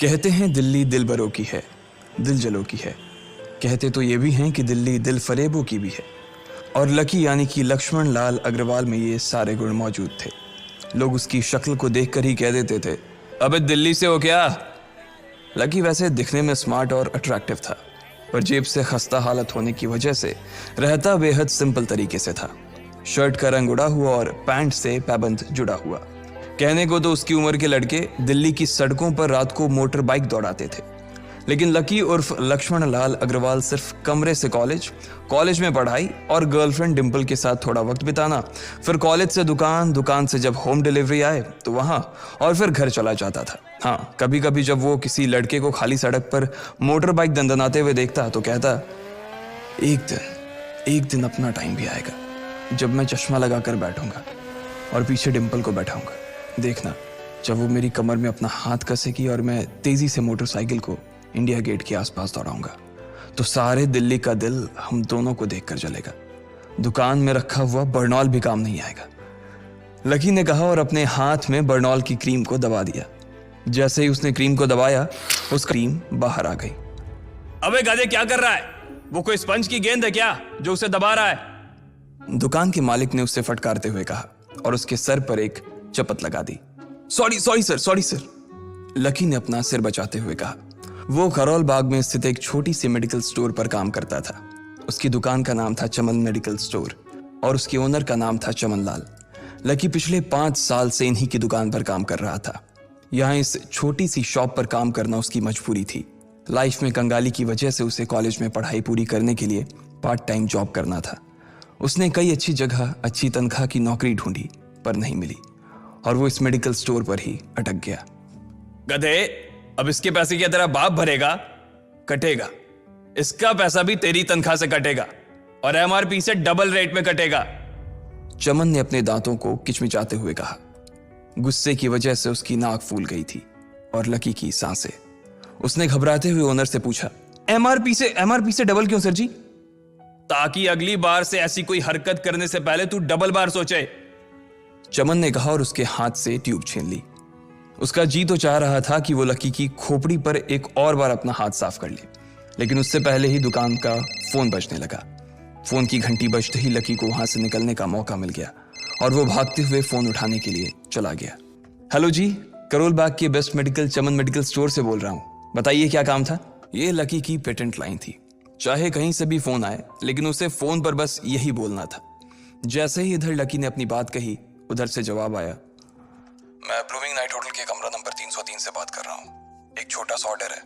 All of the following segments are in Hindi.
कहते हैं दिल्ली दिल बरों की है, दिल जलों की है। कहते तो ये भी हैं कि दिल्ली दिल फरेबों की भी है। और लकी यानी कि लक्ष्मण लाल अग्रवाल में ये सारे गुण मौजूद थे। लोग उसकी शक्ल को देखकर ही कह देते थे, अबे दिल्ली से हो क्या। लकी वैसे दिखने में स्मार्ट और अट्रैक्टिव था, पर जेब से खस्ता हालत होने की वजह से रहता बेहद सिंपल तरीके से था। शर्ट का रंग उड़ा हुआ और पैंट से पैबंद जुड़ा हुआ। कहने को तो उसकी उम्र के लड़के दिल्ली की सड़कों पर रात को मोटर बाइक दौड़ाते थे, लेकिन लकी उर्फ लक्ष्मण लाल अग्रवाल सिर्फ कमरे से कॉलेज में पढ़ाई और गर्लफ्रेंड डिंपल के साथ थोड़ा वक्त बिताना, फिर कॉलेज से दुकान, दुकान से जब होम डिलीवरी आए तो वहां, और फिर घर चला जाता था। हाँ, कभी कभी जब वो किसी लड़के को खाली सड़क पर मोटर बाइक दंदनाते हुए देखता तो कहता, एक दिन अपना टाइम भी आएगा जब मैं चश्मा लगाकर बैठूंगा और पीछे डिंपल को बैठाऊंगा। देखना, जब वो मेरी कमर में अपना हाथ कसेगी और मैं तेजी से मोटरसाइकिल को इंडिया गेट के आसपास दौड़ाऊंगा तो सारे दिल्ली का दिल हम दोनों को देखकर जलेगा। दुकान में रखा हुआ बर्नॉल भी काम नहीं आएगा। लकी ने कहा और अपने हाथ में बर्नॉल की क्रीम को दबा दिया। जैसे ही उसने क्रीम को दबाया, उसका क्रीम बाहर आ गई। अबे गधे, क्या कर रहा है? वो कोई स्पंज की गेंद है क्या जो उसे दबा रहा है? दुकान के मालिक ने उससे फटकारते हुए कहा और उसके सर पर एक चपत लगा दी। Sorry sir. लकी ने अपना सिर बचाते हुए कहा। वो खरौल बाग में स्थित एक छोटी सी मेडिकल स्टोर पर काम करता था। उसकी दुकान का नाम था चमन मेडिकल स्टोर और उसके ओनर का नाम था चमन लाल। लकी पिछले 5 साल से इन्हीं की दुकान पर काम कर रहा था। यहाँ इस छोटी सी शॉप पर काम करना उसकी मजबूरी थी। लाइफ में कंगाली की वजह से उसे कॉलेज में पढ़ाई पूरी करने के लिए पार्ट टाइम जॉब करना था। उसने कई अच्छी जगह अच्छी तनख्वाह की नौकरी ढूंढी पर नहीं मिली और वो इस मेडिकल स्टोर पर ही अटक गया। गधे, अब इसके पैसे क्या तेरा बाप भरेगा? कटेगा। इसका पैसा भी तेरी तनख्वाह से कटेगा और एमआरपी से डबल रेट में कटेगा। चमन ने अपने दांतों को किचमिचाते हुए कहा। गुस्से की वजह से उसकी नाक फूल गई थी और लकी की सांसें। उसने घबराते हुए ओनर से पूछा, एमआरपी से डबल क्यों सर जी? ताकि अगली बार से ऐसी कोई हरकत करने से पहले तू डबल बार सोचे। चमन ने कहा और उसके हाथ से ट्यूब छीन ली। उसका जी तो चाह रहा था कि वो लकी की खोपड़ी पर एक और बार अपना हाथ साफ कर ले, लेकिन उससे पहले ही दुकान का फोन बजने लगा। फोन की घंटी बजते ही लकी को वहां से निकलने का मौका मिल गया और वो भागते हुए फोन उठाने के लिए चला गया। हेलो जी, करोल बाग के बेस्ट मेडिकल चमन मेडिकल स्टोर से बोल रहा हूँ, बताइए क्या काम था? ये लकी की पेटेंट लाइन थी। चाहे कहीं से भी फोन आए, लेकिन उसे फोन पर बस यही बोलना था। जैसे ही इधर लकी ने अपनी बात कही, उधर से जवाब आया, मैं ब्लूमिंग नाइट होटल के कमरा नंबर 303 से बात कर रहा हूँ। एक छोटा सा ऑर्डर है,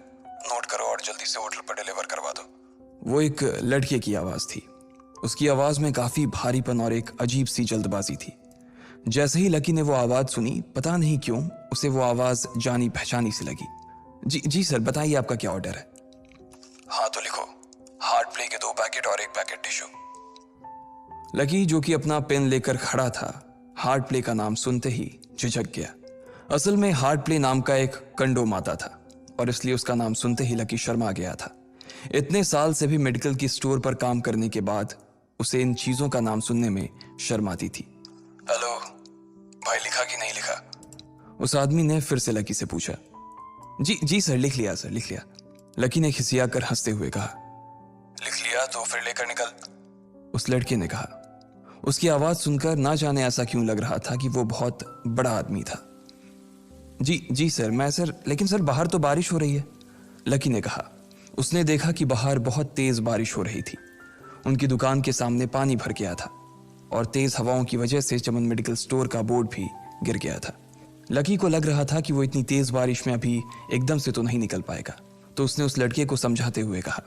नोट करो और जल्दी से होटल पर डिलीवर करवा दो। वो एक लड़के की आवाज थी। उसकी आवाज में काफी भारीपन और एक अजीब सी जल्दबाजी थी। जैसे ही लकी ने वो आवाज सुनी, पता नहीं क्यों उसे वो आवाज जानी पहचानी सी लगी। जी सर, बताइए आपका क्या ऑर्डर है? हाँ तो लिखो, हार्ट प्ले के 2 पैकेट और 1 पैकेट टिश्यू। लकी, जो कि अपना पेन लेकर खड़ा था, हार्ट प्ले का नाम सुनते ही झिझक गया। असल में हार्ट प्ले नाम का एक कंडोम आता था और इसलिए उसका नाम सुनते ही लकी शर्मा गया था। इतने साल से भी मेडिकल की स्टोर पर काम करने के बाद उसे इन चीजों का नाम सुनने में शर्म आती थी। हेलो भाई, लिखा कि नहीं लिखा? उस आदमी ने फिर से लकी से पूछा। जी सर, लिख लिया सर, लिख लिया। लकी ने खिसिया कर हंसते हुए कहा। लिख लिया तो फिर लेकर निकल, उस लड़के ने कहा। उसकी आवाज सुनकर ना जाने ऐसा क्यों लग रहा था कि वो बहुत बड़ा आदमी था। जी सर, लेकिन सर बाहर तो बारिश हो रही है, लकी ने कहा। उसने देखा कि बाहर बहुत तेज बारिश हो रही थी। उनकी दुकान के सामने पानी भर गया था और तेज हवाओं की वजह से चमन मेडिकल स्टोर का बोर्ड भी गिर गया था। लकी को लग रहा था कि वो इतनी तेज बारिश में अभी एकदम से तो नहीं निकल पाएगा, तो उसने उस लड़के को समझाते हुए कहा,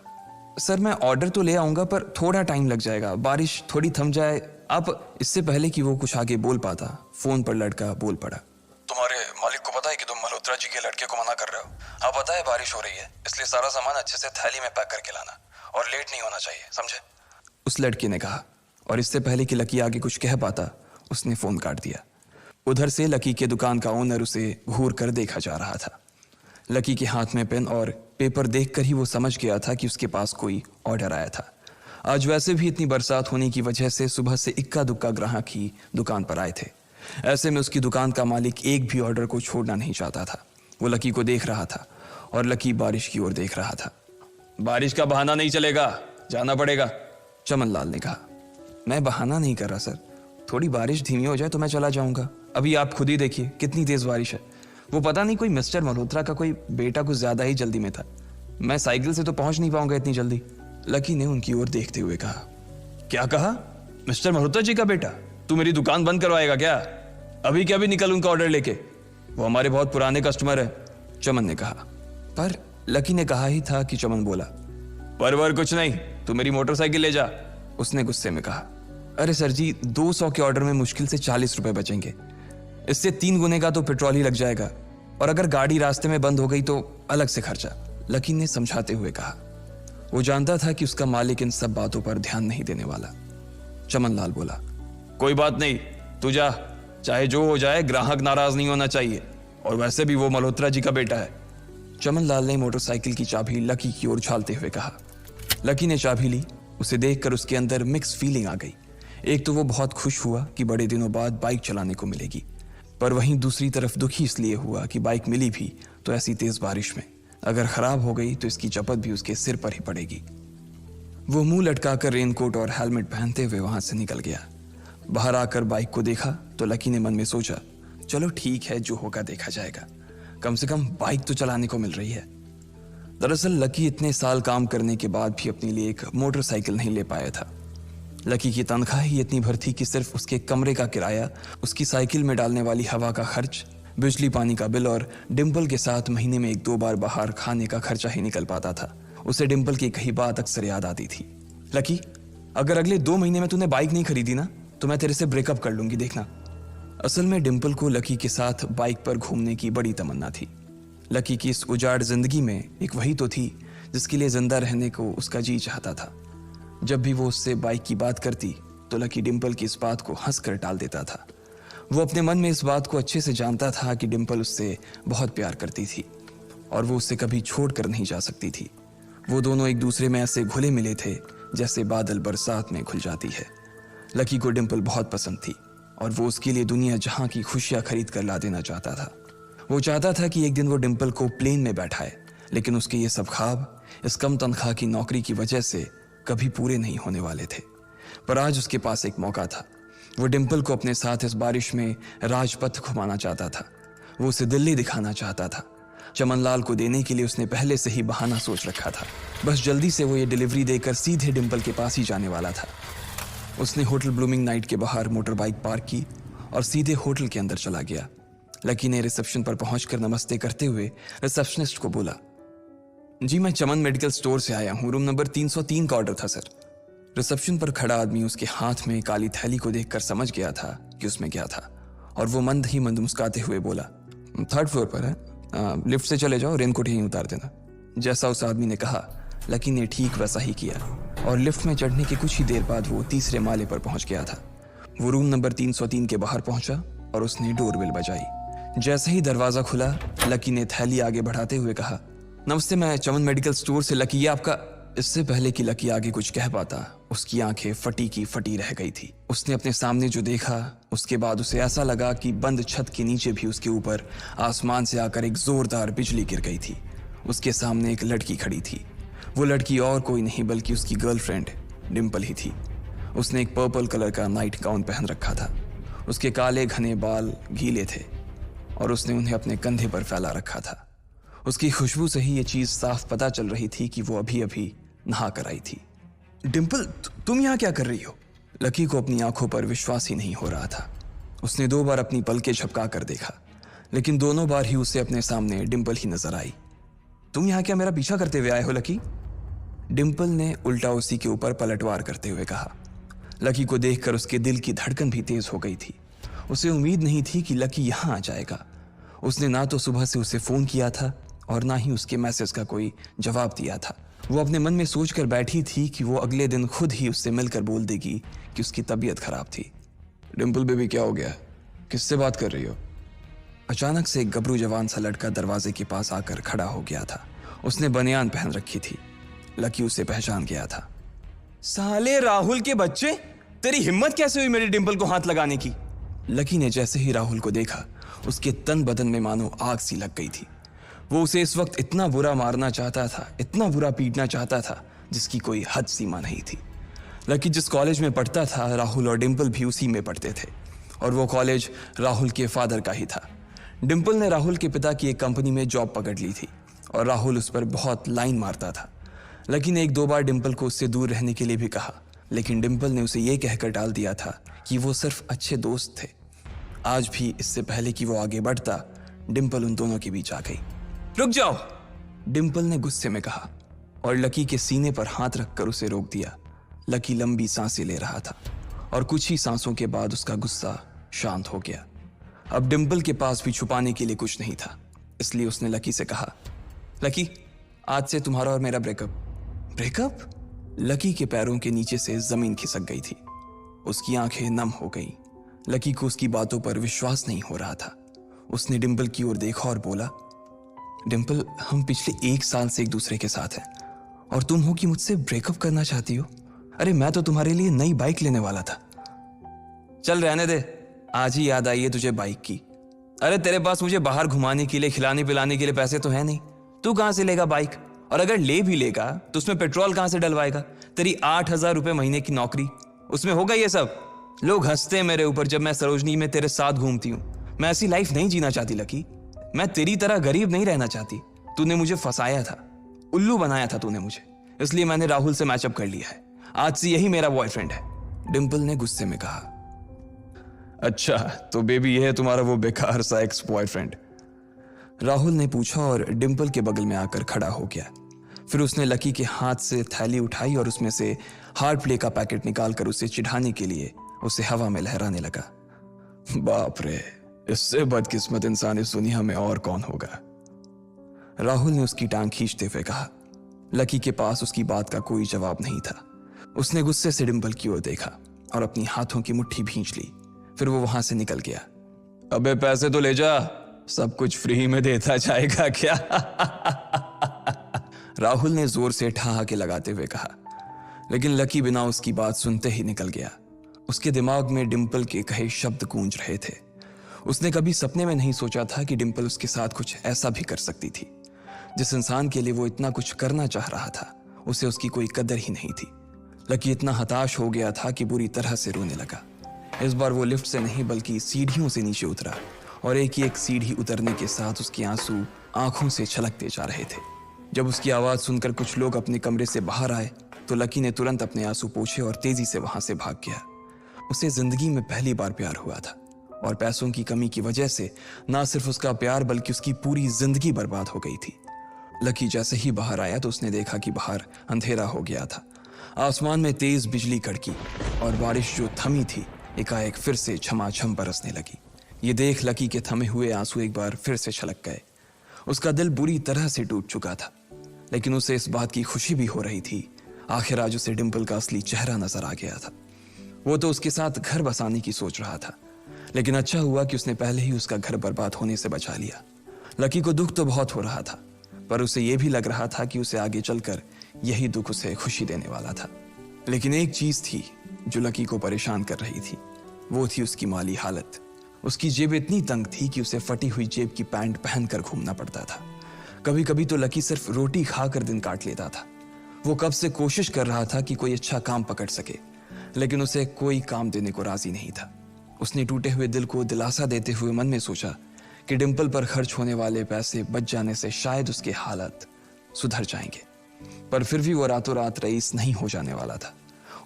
सर मैं ऑर्डर तो ले आऊंगा पर थोड़ा टाइम लग जाएगा, बारिश थोड़ी थम जाए आप। इससे पहले कि वो कुछ आगे बोल पाता, फोन पर लड़का बोल पड़ा। तुम्हारे मालिक को पता है कि तुम मल्होत्रा जी के लड़के को मना कर रहे हो? हाँ पता है, बारिश हो रही है, इसलिए सारा सामान अच्छे से थैली में पैक करके लाना और लेट नहीं होना चाहिए, समझे? उस लड़के ने कहा और इससे पहले कि लकी आगे कुछ कह पाता, उसने फोन काट दिया। उधर से लकी के दुकान का ओनर उसे घूर कर देखा जा रहा था। लकी के हाथ में पेन और पेपर देखकर ही वो समझ गया था कि उसके पास कोई ऑर्डर आया था। आज वैसे भी इतनी बरसात होने की वजह से सुबह से इक्का दुक्का ग्राहक ही दुकान पर आए थे। ऐसे में उसकी दुकान का मालिक एक भी ऑर्डर को छोड़ना नहीं चाहता था। वो लकी को देख रहा था और लकी बारिश की ओर देख रहा था। बारिश का बहाना नहीं चलेगा, जाना पड़ेगा। चमन लाल ने कहा। मैं बहाना नहीं कर रहा सर, थोड़ी बारिश धीमी हो जाए तो मैं चला जाऊंगा। अभी आप खुद ही देखिए कितनी तेज बारिश है। वो पता नहीं कोई मिस्टर मल्होत्रा का कोई बेटा कुछ ज्यादा ही जल्दी में था। मैं साइकिल से तो पहुंच नहीं पाऊंगा इतनी जल्दी। लकी ने उनकी ओर देखते हुए कहा। क्या कहा? मिस्टर मल्होत्रा जी का बेटा? तू मेरी दुकान बंद करवाएगा क्या? अभी क्या भी निकल उनका ऑर्डर लेके, वो हमारे बहुत पुराने कस्टमर है। चमन ने कहा। पर लकी ने कहा ही था कि चमन बोला। परवर कुछ नहीं, तू मेरी मोटरसाइकिल ले जा, उसने गुस्से में कहा। अरे सर जी, 200 के ऑर्डर में मुश्किल से 40 रुपए बचेंगे। इससे 3 गुने का तो पेट्रोल ही लग जाएगा, और अगर गाड़ी रास्ते में बंद हो गई तो अलग से खर्चा, लकी ने समझाते हुए कहा। वो जानता था कि उसका मालिक इन सब बातों पर ध्यान नहीं देने वाला। चमन लाल बोला। कोई बात नहीं, तू जा, चाहे जो हो जाए ग्राहक नाराज नहीं होना चाहिए, और वैसे भी वो मल्होत्रा जी का बेटा है। चमन लाल ने मोटरसाइकिल की चाबी लकी की ओर उछालते हुए कहा। लकी ने चाबी ली। उसे देखकर उसके अंदर मिक्स फीलिंग आ गई। एक तो वो बहुत खुश हुआ कि बड़े दिनों बाद बाइक चलाने को मिलेगी, पर वहीं दूसरी तरफ दुखी इसलिए हुआ कि बाइक मिली भी तो ऐसी तेज बारिश में, अगर खराब हो गई तो इसकी चपत भी उसके सिर पर ही पड़ेगी। वो मुंह लटकाकर रेनकोट और हेलमेट पहनते हुए वहां से निकल गया। बाहर आकर बाइक को देखा तो लकी ने मन में सोचा, चलो ठीक है, जो होगा देखा जाएगा, कम से कम बाइक तो चलाने को मिल रही है। दरअसल लकी इतने साल काम करने के बाद भी अपने लिए एक मोटरसाइकिल नहीं ले पाया था। लकी की तनख्वाह ही इतनी भर थी कि सिर्फ उसके कमरे का किराया, उसकी साइकिल में डालने वाली हवा का खर्च, बिजली पानी का बिल और डिम्पल के साथ महीने में 1-2 बार बाहर खाने का खर्चा ही निकल पाता था। उसे डिम्पल की कही बात अक्सर याद आती थी। लकी, अगर अगले 2 महीने में तूने बाइक नहीं खरीदी ना तो मैं तेरे से ब्रेकअप कर लूंगी, देखना। असल में डिम्पल को लकी के साथ बाइक पर घूमने की बड़ी तमन्ना थी। लकी की इस उजाड़ जिंदगी में एक वही तो थी जिसके लिए जिंदा रहने को उसका जी चाहता था। जब भी वो उससे बाइक की बात करती तो लकी डिम्पल की इस बात को हंसकर टाल देता था। वो अपने मन में इस बात को अच्छे से जानता था कि डिम्पल उससे बहुत प्यार करती थी और वो उससे कभी छोड़ कर नहीं जा सकती थी। वो दोनों एक दूसरे में ऐसे घुले मिले थे जैसे बादल बरसात में घुल जाती है। लकी को डिम्पल बहुत पसंद थी और वो उसके लिए दुनिया जहां की खुशियां खरीद कर ला देना चाहता था। वो चाहता था कि एक दिन वो डिम्पल को प्लेन में बैठाए, लेकिन उसके ये सब ख्वाब इस कम तनख्वाह की नौकरी की वजह से कभी पूरे नहीं होने वाले थे। पर आज उसके पास एक मौका था। वो डिम्पल को अपने साथ इस बारिश में राजपथ घुमाना चाहता था। वो उसे दिल्ली दिखाना चाहता था। चमनलाल को देने के लिए उसने पहले से ही बहाना सोच रखा था। बस जल्दी से वो ये डिलीवरी देकर सीधे डिम्पल के पास ही जाने वाला था। उसने होटल ब्लूमिंग नाइट के बाहर मोटर बाइक पार्क की और सीधे होटल के अंदर चला गया। लकी ने रिसेप्शन पर पहुंचकर नमस्ते करते हुए रिसेप्शनिस्ट को बोला, जी मैं चमन मेडिकल स्टोर से आया हूं, रूम नंबर 303 का ऑर्डर था सर। रिसेप्शन पर खड़ा आदमी उसके हाथ में काली थैली को देखकर समझ गया था कि उसमें क्या था और वो मंद ही मंद मुस्कुराते हुए बोला, 3rd फ्लोर पर है, लिफ्ट से चले जाओ, रेनकोट यहीं उतार देना। जैसा उस आदमी ने कहा लकी ने ठीक वैसा ही किया और लिफ्ट में चढ़ने के कुछ ही देर बाद वो 3रे माले पर पहुंच गया था। वो रूम नंबर 303 के बाहर पहुंचा और उसने डोरबेल बजाई। जैसे ही दरवाजा खुला लकी ने थैली आगे बढ़ाते हुए कहा, नमस्ते, मैं चमन मेडिकल स्टोर से लकी, ये आपका। इससे पहले कि लकी आगे कुछ कह पाता उसकी आंखें फटी की फटी रह गई थी। उसने अपने सामने जो देखा उसके बाद उसे ऐसा लगा कि बंद छत के नीचे भी उसके ऊपर आसमान से आकर एक जोरदार बिजली गिर गई थी। उसके सामने एक लड़की खड़ी थी। वो लड़की और कोई नहीं बल्कि उसकी गर्लफ्रेंड डिम्पल ही थी। उसने एक पर्पल कलर का नाइट गाउन पहन रखा था। उसके काले घने बाल गीले थे और उसने उन्हें अपने कंधे पर फैला रखा था। उसकी खुशबू से ही ये चीज साफ पता चल रही थी कि वो अभी अभी नहा कर आई थी। डिम्पल, तुम यहाँ क्या कर रही हो? लकी को अपनी आंखों पर विश्वास ही नहीं हो रहा था। उसने 2 बार अपनी पलकें झपका कर देखा, लेकिन दोनों बार ही उसे अपने सामने डिम्पल ही नजर आई। तुम यहाँ क्या मेरा पीछा करते हुए आए हो लकी? डिम्पल ने उल्टा उसी के ऊपर पलटवार करते हुए कहा। लकी को देखकर उसके दिल की धड़कन भी तेज हो गई थी। उसे उम्मीद नहीं थी कि लकी यहाँ आ जाएगा। उसने ना तो सुबह से उसे फोन किया था और ना ही उसके मैसेज का कोई जवाब दिया था। वो अपने मन में सोचकर बैठी थी कि वो अगले दिन खुद ही उससे मिलकर बोल देगी कि उसकी तबीयत खराब थी। डिम्पल बेबी, क्या हो गया? किससे बात कर रही हो? अचानक से एक गबरू जवान सा लड़का दरवाजे के पास आकर खड़ा हो गया था। उसने बनियान पहन रखी थी। लकी उसे पहचान गया था। साले राहुल के बच्चे, तेरी हिम्मत कैसे हुई मेरी डिम्पल को हाथ लगाने की? लकी ने जैसे ही राहुल को देखा उसके तन बदन में मानो आग सी लग गई थी। वो उसे इस वक्त इतना बुरा मारना चाहता था, इतना बुरा पीटना चाहता था जिसकी कोई हद सीमा नहीं थी। लकी जिस कॉलेज में पढ़ता था, राहुल और डिम्पल भी उसी में पढ़ते थे और वो कॉलेज राहुल के फादर का ही था। डिम्पल ने राहुल के पिता की एक कंपनी में जॉब पकड़ ली थी और राहुल उस पर बहुत लाइन मारता था। लकी ने 1-2 बार डिम्पल को उससे दूर रहने के लिए भी कहा, लेकिन डिम्पल ने उसे यह कहकर टाल दिया था कि वो सिर्फ अच्छे दोस्त थे। आज भी इससे पहले कि वो आगे बढ़ता, डिम्पल उन दोनों के बीच आ गई। रुक जाओ, डिम्पल ने गुस्से में कहा और लकी के सीने पर हाथ रखकर उसे रोक दिया। लकी लंबी सांसें ले रहा था और कुछ ही सांसों के बाद उसका गुस्सा शांत हो गया। अब डिम्पल के पास भी छुपाने के लिए कुछ नहीं था, इसलिए उसने लकी से कहा, लकी, आज से तुम्हारा और मेरा ब्रेकअप। ब्रेकअप? लकी के पैरों के नीचे से जमीन खिसक गई थी। उसकी आंखें नम हो गईं। लकी को उसकी बातों पर विश्वास नहीं हो रहा था। उसने डिम्पल की ओर देखा और बोला, डिम्पल, हम पिछले 1 साल से एक दूसरे के साथ हैं और तुम हो कि मुझसे ब्रेकअप करना चाहती हो? अरे मैं तो तुम्हारे लिए नई बाइक लेने वाला था। चल रहने दे, आज ही याद आई है तुझे बाइक की। अरे तेरे पास मुझे बाहर घुमाने के लिए, खिलाने पिलाने के लिए पैसे तो है नहीं, तू कहां से लेगा बाइक? और अगर ले भी लेगा तो उसमें पेट्रोल कहां से डलवाएगा? तेरी 8,000 रुपए महीने की नौकरी, उसमें होगा ये सब? लोग हंसते हैं मेरे ऊपर जब मैं सरोजनी में तेरे साथ घूमती हूँ। मैं ऐसी लाइफ नहीं जीना चाहती लकी। मैं तेरी तरह गरीब नहीं रहना चाहती। तूने मुझे फंसाया था, उल्लू बनाया था तूने मुझे, इसलिए मैंने राहुल से मैचअप कर लिया है। आज से यही मेरा बॉयफ्रेंड है, डिम्पल ने गुस्से में कहा। अच्छा, तो बेबी ये है तुम्हारा वो बेकार सा एक्स बॉयफ्रेंड? राहुल ने पूछा और डिम्पल के बगल में आकर खड़ा हो गया। फिर उसने लकी के हाथ से थैली उठाई और उसमें से हार्ड प्ले का पैकेट निकालकर उसे चिढ़ाने के लिए उसे हवा में लहराने लगा। बाप रे, इससे बदकिस्मत इंसान इस दुनिया में और कौन होगा? राहुल ने उसकी टांग खींचते हुए कहा। लकी के पास उसकी बात का कोई जवाब नहीं था। उसने गुस्से से डिम्पल की ओर देखा और अपनी हाथों की मुट्ठी भींच ली। फिर वो वहां से निकल गया। अबे पैसे तो ले जा, सब कुछ फ्री में देता जाएगा क्या? राहुल ने जोर से ठहाके लगाते हुए कहा, लेकिन लकी बिना उसकी बात सुनते ही निकल गया। उसके दिमाग में डिम्पल के कहे शब्द गूंज रहे थे। उसने कभी सपने में नहीं सोचा था कि डिम्पल उसके साथ कुछ ऐसा भी कर सकती थी। जिस इंसान के लिए वो इतना कुछ करना चाह रहा था, उसे उसकी कोई कदर ही नहीं थी। लकी इतना हताश हो गया था कि बुरी तरह से रोने लगा। इस बार वो लिफ्ट से नहीं बल्कि सीढ़ियों से नीचे उतरा और एक ही एक सीढ़ी उतरने के साथ उसके आंसू आंखों से छलकते जा रहे थे। जब उसकी आवाज सुनकर कुछ लोग अपने कमरे से बाहर आए तो लकी ने तुरंत अपने आंसू पोंछे और तेजी से वहां से भाग गया। उसे जिंदगी में पहली बार प्यार हुआ था और पैसों की कमी की वजह से ना सिर्फ उसका प्यार बल्कि उसकी पूरी जिंदगी बर्बाद हो गई थी। लकी जैसे ही बाहर आया तो उसने देखा कि बाहर अंधेरा हो गया था। आसमान में तेज बिजली कड़की और बारिश जो थमी थी एकाएक फिर से झमाझम बरसने लगी। ये देख लकी के थमे हुए आंसू एक बार फिर से छलक गए। उसका दिल बुरी तरह से टूट चुका था, लेकिन उसे इस बात की खुशी भी हो रही थी। आखिर आज उसे डिम्पल का असली चेहरा नजर आ गया था। वो तो उसके साथ घर बसाने की सोच रहा था, लेकिन अच्छा हुआ कि उसने पहले ही उसका घर बर्बाद होने से बचा लिया। लकी को दुख तो बहुत हो रहा था, पर उसे यह भी लग रहा था कि उसे आगे चलकर यही दुख उसे खुशी देने वाला था। लेकिन एक चीज थी जो लकी को परेशान कर रही थी, वो थी उसकी माली हालत। उसकी जेब इतनी तंग थी कि उसे फटी हुई जेब की पैंट पहनकर घूमना पड़ता था। कभी कभी तो लकी सिर्फ रोटी खाकर दिन काट लेता था। वो कब से कोशिश कर रहा था कि कोई अच्छा काम पकड़ सके, लेकिन उसे कोई काम देने को राजी नहीं था। उसने टूटे हुए दिल को दिलासा देते हुए मन में सोचा कि डिम्पल पर खर्च होने वाले पैसे बच जाने से शायद उसके हालत सुधर जाएंगे, पर फिर भी वो रातों रात रईस नहीं हो जाने वाला था।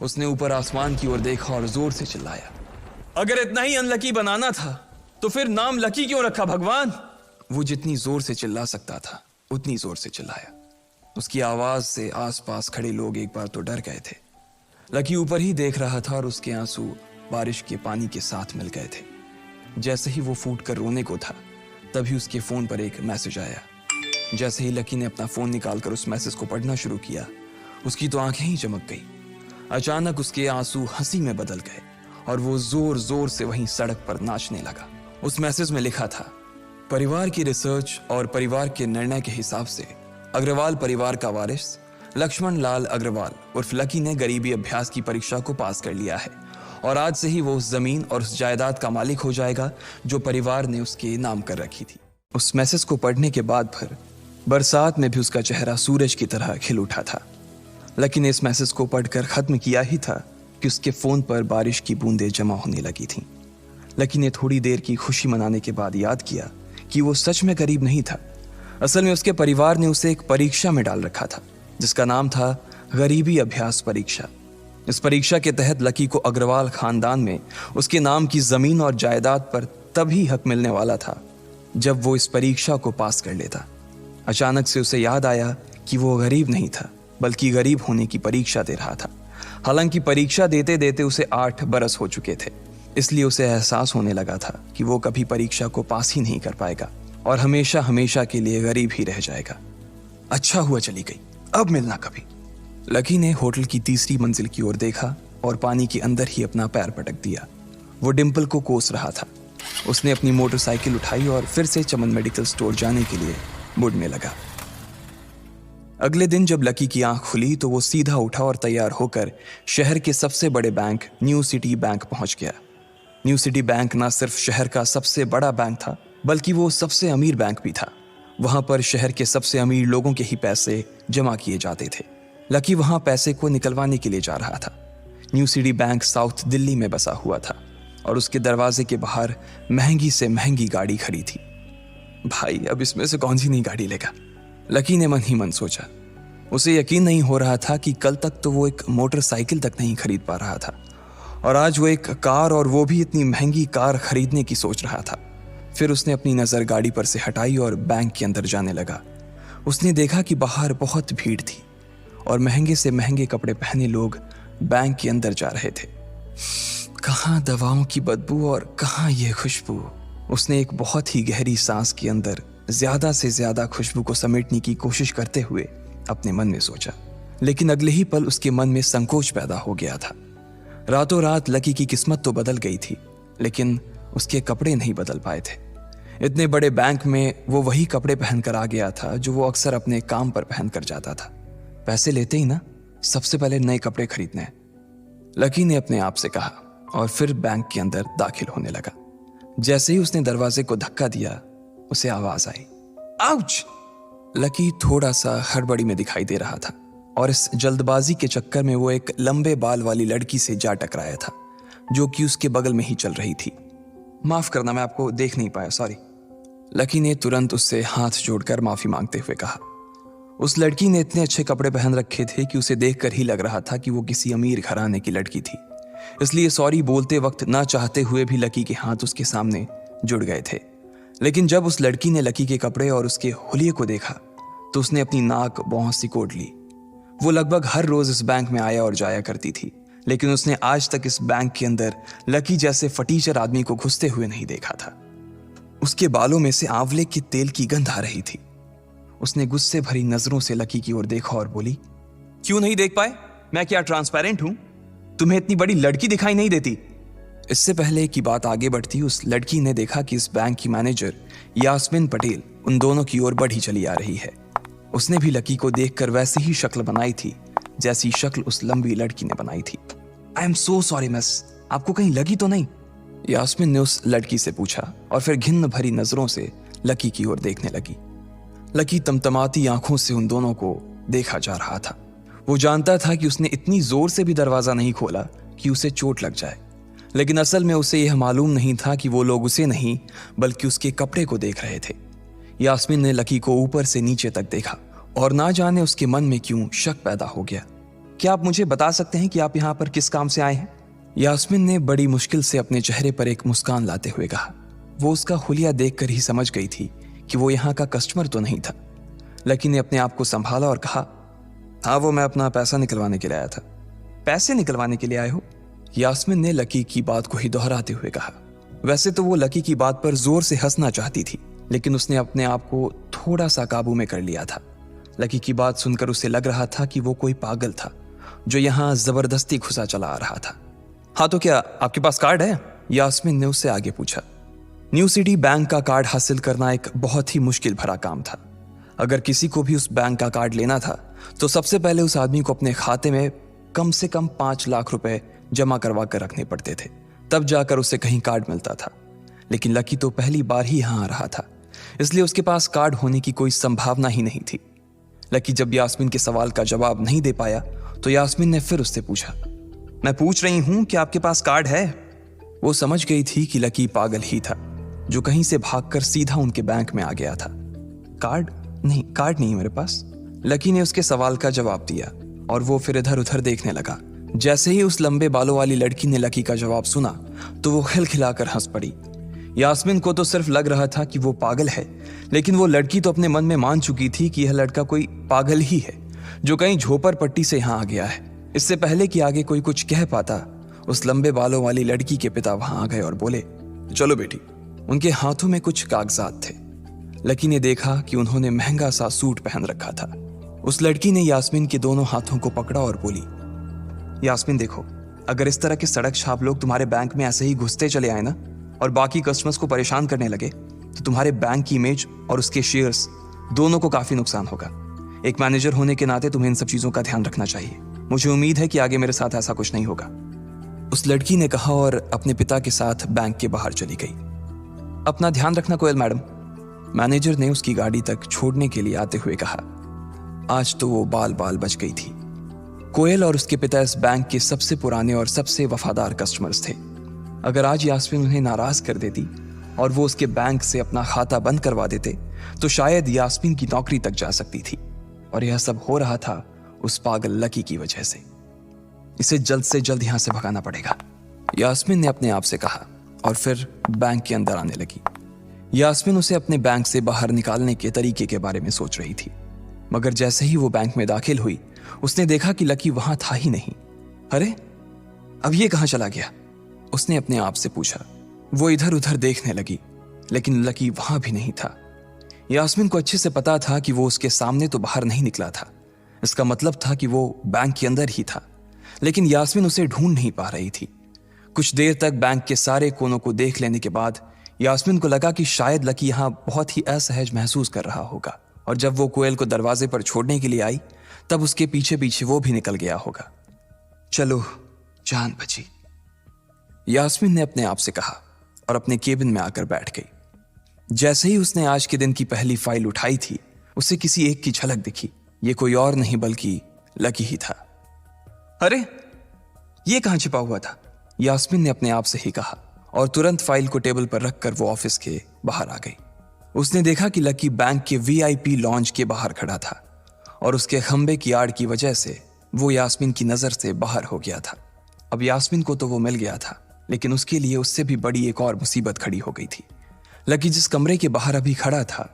उसने ऊपर आसमान की ओर देखा और जोर से चिल्लाया, अगर इतना ही अनलकी बनाना था तो फिर नाम लकी क्यों रखा भगवान? वो जितनी जोर से चिल्ला सकता था उतनी जोर से चिल्लाया। उसकी आवाज से आसपास खड़े लोग एक बार तो डर गए थे। लकी ऊपर ही देख रहा था और उसके आंसू बारिश के पानी के साथ मिल गए थे। जैसे ही वो फूट कर रोने को था, तभी उसके फोन पर एक मैसेज आया। जैसे ही लकी ने अपना फोन निकालकर उस मैसेज को पढ़ना शुरू किया, उसकी तो आंखें ही चमक गई। अचानक उसके आंसू हंसी में बदल गए और वो जोर जोर से वहीं सड़क पर नाचने लगा। उस मैसेज में लिखा था, परिवार की रिसर्च और परिवार के निर्णय के हिसाब से अग्रवाल परिवार का वारिस लक्ष्मण लाल अग्रवाल उर्फ लकी ने गरीबी अभ्यास की परीक्षा को पास कर लिया है और आज से ही वो उस जमीन और उस जायदाद का मालिक हो जाएगा जो परिवार ने उसके नाम कर रखी थी। उस मैसेज को पढ़ने के बाद भर बरसात में भी उसका चेहरा सूरज की तरह खिल उठा था। लकी ने इस मैसेज को पढ़कर खत्म किया ही था कि उसके फोन पर बारिश की बूंदें जमा होने लगी थीं। लकी ने थोड़ी देर की खुशी मनाने के बाद याद किया कि वो सच में गरीब नहीं था। असल में उसके परिवार ने उसे एक परीक्षा में डाल रखा था जिसका नाम था गरीबी अभ्यास परीक्षा। इस परीक्षा के तहत लकी को अग्रवाल खानदान में उसके नाम की जमीन और जायदाद पर तभी हक मिलने वाला था जब वो इस परीक्षा को पास कर लेता। अचानक से उसे याद आया कि वो गरीब नहीं था बल्कि गरीब होने की परीक्षा दे रहा था। हालांकि परीक्षा देते देते उसे 8 बरस हो चुके थे, इसलिए उसे एहसास होने लगा था कि वो कभी परीक्षा को पास ही नहीं कर पाएगा और हमेशा हमेशा के लिए गरीब ही रह जाएगा। अच्छा हुआ चली गई, अब मिलना कभी। लकी ने होटल की तीसरी मंजिल की ओर देखा और पानी के अंदर ही अपना पैर पटक दिया। वो डिम्पल को कोस रहा था। उसने अपनी मोटरसाइकिल उठाई और फिर से चमन मेडिकल स्टोर जाने के लिए मुड़ने लगा। अगले दिन जब लकी की आंख खुली तो वो सीधा उठा और तैयार होकर शहर के सबसे बड़े बैंक न्यू सिटी बैंक पहुंच गया। न्यू सिटी बैंक न सिर्फ शहर का सबसे बड़ा बैंक था बल्कि वो सबसे अमीर बैंक भी था। वहां पर शहर के सबसे अमीर लोगों के ही पैसे जमा किए जाते थे। लकी वहां पैसे को निकलवाने के लिए जा रहा था। New city bank south Delhi में बसा हुआ था और उसके दरवाजे के बाहर महंगी से महंगी गाड़ी खड़ी थी। भाई, अब इसमें से कौन सी नई गाड़ी लेगा, लकी ने मन ही मन सोचा। उसे यकीन नहीं हो रहा था कि कल तक तो वो एक मोटरसाइकिल तक नहीं खरीद पा रहा था और आज वो एक कार, और वो भी इतनी महंगी कार खरीदने की सोच रहा था। फिर उसने अपनी नज़र गाड़ी पर से हटाई और बैंक के अंदर जाने लगा। उसने देखा कि बाहर बहुत भीड़ थी और महंगे से महंगे कपड़े पहने लोग बैंक के अंदर जा रहे थे। कहाँ दवाओं की बदबू और कहाँ ये खुशबू। उसने एक बहुत ही गहरी सांस के अंदर ज्यादा से ज्यादा खुशबू को समेटने की कोशिश करते हुए अपने मन में सोचा, लेकिन अगले ही पल उसके मन में संकोच पैदा हो गया था। रातों रात लकी की किस्मत तो बदल गई थी, लेकिन उसके कपड़े नहीं बदल पाए थे। इतने बड़े बैंक में वो वही कपड़े पहनकर आ गया था जो वो अक्सर अपने काम पर पहन कर जाता था। पैसे लेते ही ना सबसे पहले नए कपड़े खरीदने हैं, लकी ने अपने आप से कहा और फिर बैंक के अंदर दाखिल होने लगा। जैसे ही उसने दरवाजे को धक्का दिया, उसे आवाज आई, आउच! लकी थोड़ा सा हड़बड़ी में दिखाई दे रहा था और इस जल्दबाजी के चक्कर में वो एक लंबे बाल वाली लड़की से जा टकराया था जो कि उसके बगल में ही चल रही थी। माफ करना, मैं आपको देख नहीं पाया, सॉरी। लकी ने तुरंत उससे हाथ जोड़कर माफी मांगते हुए कहा। उस लड़की ने इतने अच्छे कपड़े पहन रखे थे कि उसे देखकर ही लग रहा था कि वो किसी अमीर घराने की लड़की थी, इसलिए सॉरी बोलते वक्त ना चाहते हुए भी लकी के हाथ उसके सामने जुड़ गए थे। लेकिन जब उस लड़की ने लकी के कपड़े और उसके हुलिये को देखा तो उसने अपनी नाक भौं सिकोड़ ली। वो लगभग हर रोज इस बैंक में आया और जाया करती थी, लेकिन उसने आज तक इस बैंक के अंदर लकी जैसे फटीचर आदमी को घुसते हुए नहीं देखा था। उसके बालों में से आंवले के तेल की गंध आ रही थी। उसने गुस्से भरी नजरों से लकी की ओर देखा और बोली, क्यों नहीं देख पाए? मैं क्या ट्रांसपेरेंट हूं? तुम्हें इतनी बड़ी लड़की दिखाई नहीं देती? इससे पहले कि बात आगे बढ़ती, उस लड़की ने देखा कि इस बैंक की मैनेजर यास्मीन पटेल उन दोनों की ओर बढ़ी चली आ रही है। उसने भी लकी को देखकर वैसी ही शक्ल बनाई थी जैसी शक्ल उस लंबी लड़की ने बनाई थी। I am so sorry miss, आपको कहीं लगी तो नहीं? यास्मीन ने उस लड़की से पूछा और फिर घिन्न भरी नजरों से लकी की ओर देखने लगी। लकी तमतमाती आंखों से उन दोनों को देखा जा रहा था। वो जानता था कि उसने इतनी जोर से भी दरवाजा नहीं खोला कि उसे चोट लग जाए, लेकिन असल में उसे यह मालूम नहीं था कि वो लोग उसे नहीं बल्कि उसके कपड़े को देख रहे थे। यास्मीन ने लकी को ऊपर से नीचे तक देखा और ना जाने उसके मन में क्यों शक पैदा हो गया। क्या आप मुझे बता सकते हैं कि आप यहाँ पर किस काम से आए हैं? यास्मीन ने बड़ी मुश्किल से अपने चेहरे पर एक मुस्कान लाते हुए कहा। वो उसका हुलिया देखकर ही समझ गई थी कि वो यहाँ का कस्टमर तो नहीं था। लकी ने अपने आप को संभाला और कहा, हाँ, वो मैं अपना पैसा निकलवाने के लिए आया था। पैसे निकलवाने के लिए आए हो? यास्मीन ने लकी की बात को ही दोहराते हुए कहा। वैसे तो वो लकी की बात पर जोर से हंसना चाहती थी, लेकिन उसने अपने आप को थोड़ा सा काबू में कर लिया था। लकी की बात सुनकर उसे लग रहा था कि वो कोई पागल था जो यहाँ जबरदस्ती घुसा चला आ रहा था। हाँ, तो क्या आपके पास कार्ड है? यास्मीन ने उससे आगे पूछा। न्यू सिटी बैंक का कार्ड हासिल करना एक बहुत ही मुश्किल भरा काम था। अगर किसी को भी उस बैंक का कार्ड लेना था तो सबसे पहले उस आदमी को अपने खाते में कम से कम 5 लाख रुपए जमा करवा कर रखने पड़ते थे, तब जाकर उसे कहीं कार्ड मिलता था। लेकिन लकी तो पहली बार ही यहाँ आ रहा था, इसलिए उसके पास कार्ड होने की कोई संभावना ही नहीं थी। लकी जब यास्मीन के सवाल का जवाब नहीं दे पाया तो यास्मीन ने फिर उससे पूछा, मैं पूछ रही हूं कि आपके पास कार्ड है? वो समझ गई थी कि लकी पागल ही था जो कहीं से भागकर सीधा उनके बैंक में आ गया था। कार्ड नहीं मेरे पास। लकी ने उसके सवाल का जवाब दिया और वो फिर इधर उधर देखने लगा। जैसे ही उस लंबे बालों वाली लड़की ने लकी का जवाब सुना तो वो खिलखिलाकर हंस पड़ी। यास्मीन को तो सिर्फ लग रहा था कि वो पागल है, लेकिन वो लड़की तो अपने मन में मान चुकी थी कि यह लड़का कोई पागल ही है जो कहीं झोपड़ पट्टी से यहाँ आ गया है। इससे पहले कि आगे कोई कुछ कह पाता, उस लंबे बालों वाली लड़की के पिता वहां आ गए और बोले, चलो बेटी। उनके हाथों में कुछ कागजात थे। लकी ने देखा कि उन्होंने महंगा सा सूट पहन रखा था। उस लड़की ने यास्मीन के दोनों हाथों को पकड़ा और बोली, यास्मीन देखो, अगर इस तरह के सड़क छाप लोग तुम्हारे बैंक में ऐसे ही घुसते चले आए ना और बाकी कस्टमर्स को परेशान करने लगे तो तुम्हारे बैंक की इमेज और उसके शेयर्स दोनों को काफी नुकसान होगा। एक मैनेजर होने के नाते तुम्हें इन सब चीजों का ध्यान रखना चाहिए। मुझे उम्मीद है कि आगे मेरे साथ ऐसा कुछ नहीं होगा। उस लड़की ने कहा और अपने पिता के साथ बैंक के बाहर चली गई। अपना ध्यान रखना कोयल मैडम, मैनेजर ने उसकी गाड़ी तक छोड़ने के लिए आते हुए कहा। आज तो वो बाल बाल बच गई थी। कोयल और उसके पिता इस बैंक के सबसे पुराने और सबसे वफादार कस्टमर्स थे। अगर आज यास्मीन उन्हें नाराज कर देती और वो उसके बैंक से अपना खाता बंद करवा देते तो शायद यास्मीन की नौकरी तक जा सकती थी। और यह सब हो रहा था उस पागल लकी की वजह से। इसे जल्द से जल्द यहां से भगाना पड़ेगा, यास्मीन ने अपने आप से कहा और फिर बैंक के अंदर आने लगी। यास्मीन उसे अपने बैंक से बाहर निकालने के तरीके के बारे में सोच रही थी, मगर जैसे ही वो बैंक में दाखिल हुई उसने देखा कि लकी वहां था ही नहीं। अरे अब ये कहां चला गया? उसने अपने आप से पूछा। वो इधर उधर देखने लगी, लेकिन लकी वहां भी नहीं था। यास्मीन को अच्छे से पता था कि वो उसके सामने तो बाहर नहीं निकला था। इसका मतलब था कि वो बैंक के अंदर ही था, लेकिन यास्मीन उसे ढूंढ नहीं पा रही थी। कुछ देर तक बैंक के सारे कोनों को देख लेने के बाद यास्मीन को लगा कि शायद लकी यहां बहुत ही असहज महसूस कर रहा होगा, और जब वो कोयल को दरवाजे पर छोड़ने के लिए आई तब उसके पीछे पीछे वो भी निकल गया होगा। चलो जान बची, यास्मीन ने अपने आप से कहा और अपने केबिन में आकर बैठ गई। जैसे ही उसने आज के दिन की पहली फाइल उठाई थी उसे किसी एक की झलक दिखी। ये कोई और नहीं बल्कि लकी ही था। अरे ये कहां छिपा हुआ था? यास्मीन ने अपने आप से ही कहा और तुरंत फाइल को टेबल पर रखकर वो ऑफिस के बाहर आ गई। उसने देखा कि लकी बैंक के वीआईपी लॉन्ज के बाहर खड़ा था और उसके खंबे की आड़ की वजह से वो यास्मीन की नजर से बाहर हो गया था। अब यास्मीन को तो वो मिल गया था, लेकिन उसके लिए उससे भी बड़ी एक और मुसीबत खड़ी हो गई थी। लकी जिस कमरे के बाहर अभी खड़ा था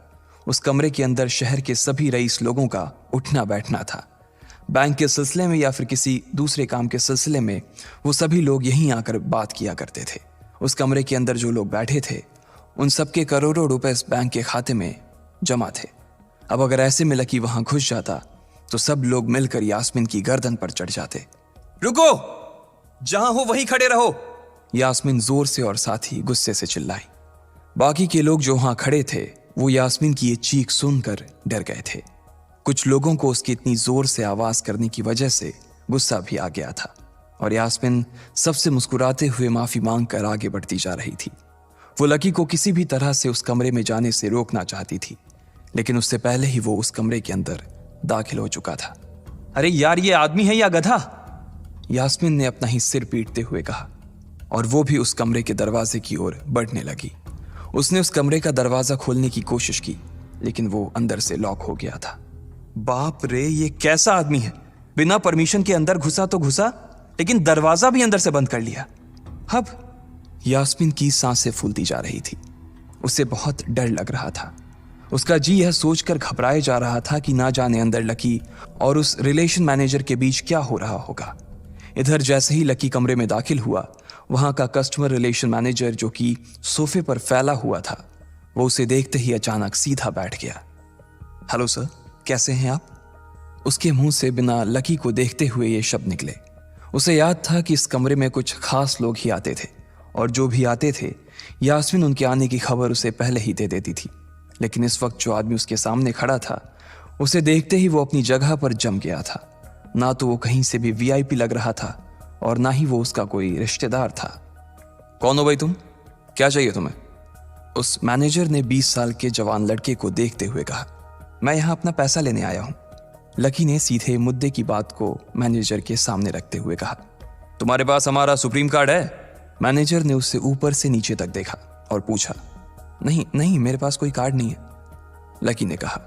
उस कमरे के अंदर शहर के सभी रईस लोगों का उठना बैठना था। बैंक के सिलसिले में या फिर किसी दूसरे काम के सिलसिले में वो सभी लोग यहीं आकर बात किया करते थे। उस कमरे के अंदर जो लोग बैठे थे उन सबके करोड़ों रुपए इस बैंक के खाते में जमा थे। अब अगर ऐसे में लकी वहां घुस जाता तो सब लोग मिलकर यास्मीन की गर्दन पर चढ़ जाते। रुको, जहां हो वहीं खड़े रहो, यास्मीन जोर से और साथ ही गुस्से से चिल्लाई। बाकी के लोग जो वहां खड़े थे वो यास्मीन की ये चीख सुनकर डर गए थे। कुछ लोगों को उसकी इतनी जोर से आवाज करने की वजह से गुस्सा भी आ गया था और यास्मीन सबसे मुस्कुराते हुए माफी मांगकर आगे बढ़ती जा रही थी। वो लकी को किसी भी तरह से उस कमरे में जाने से रोकना चाहती थी, लेकिन उससे पहले ही वो उस कमरे के अंदर दाखिल हो चुका था। अरे यार, ये आदमी है या गधा? यास्मीन ने अपना ही सिर पीटते हुए कहा और वो भी उस कमरे के दरवाजे की ओर बढ़ने लगी। उसने उस कमरे का दरवाजा खोलने की कोशिश की, लेकिन वो अंदर से लॉक हो गया था। बाप रे, ये कैसा आदमी है? बिना परमिशन के अंदर घुसा तो घुसा, लेकिन दरवाजा भी अंदर से बंद कर लिया। अब यास्मीन की सांसें फूलती जा रही थी। उसे बहुत डर लग रहा था। उसका जी यह सोचकर घबराए जा रहा था कि ना जाने अंदर लकी और उस रिलेशन मैनेजर के बीच क्या हो रहा होगा। इधर जैसे ही लकी कमरे में दाखिल हुआ, वहां का कस्टमर रिलेशन मैनेजर जो कि सोफे पर फैला हुआ था, वो उसे देखते ही अचानक सीधा बैठ गया। हेलो सर, कैसे हैं आप? उसके मुंह से बिना लकी को देखते हुए ये शब्द निकले। उसे याद था कि इस कमरे में कुछ खास लोग ही आते थे और जो भी आते थे यास्मीन उनके आने की खबर उसे पहले ही दे देती थी। लेकिन इस वक्त जो आदमी उसके सामने खड़ा था, उसे देखते ही वो अपनी जगह पर जम गया था। ना तो वो कहीं से भी वीआईपी लग रहा था और ना ही वो उसका कोई रिश्तेदार था। कौन हो भाई तुम? क्या चाहिए तुम्हें? उस मैनेजर ने 20 साल के जवान लड़के को देखते हुए कहा, मैं यहाँ अपना पैसा लेने आया हूँ। लकी ने सीधे मुद्दे की बात को मैनेजर के सामने रखते हुए कहा, तुम्हारे पास हमारा सुप्रीम कार्ड है? मैनेजर ने उससे ऊपर से नीचे तक देखा और पूछा, नहीं नहीं, मेरे पास कोई कार्ड नहीं है। लकी ने कहा,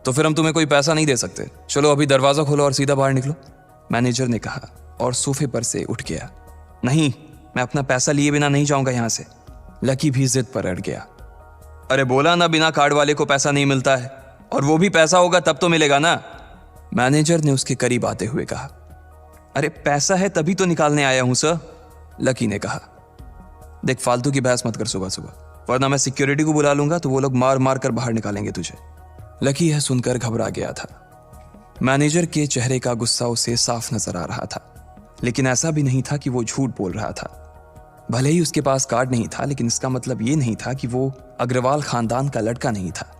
तो फिर हम तुम्हें कोई पैसा नहीं दे सकते। चलो अभी दरवाजा खोलो और सीधा बाहर निकलो। मैनेजर ने कहा और सोफे पर से उठ गया। नहीं, मैं अपना पैसा लिए बिना नहीं जाऊंगा यहां से। लकी भी जिद पर अड़ गया। अरे बोला ना, बिना कार्ड वाले को पैसा नहीं मिलता है, और वो भी पैसा होगा तब तो मिलेगा ना। मैनेजर ने उसके करीब आते हुए कहा, अरे पैसा है तभी तो निकालने आया हूं सर। लकी ने कहा, देख फालतू की बहस मत कर सुबह सुबह, वरना मैं सिक्योरिटी को बुला लूंगा तो वो लोग मार मार कर बाहर निकालेंगे तुझे। लकी यह सुनकर घबरा गया था। मैनेजर के चेहरे का गुस्सा उसे साफ नजर आ रहा था, लेकिन ऐसा भी नहीं था कि वो झूठ बोल रहा था। भले ही उसके पास कार्ड नहीं था, लेकिन इसका मतलब ये नहीं था कि वो अग्रवाल खानदान का लड़का नहीं था।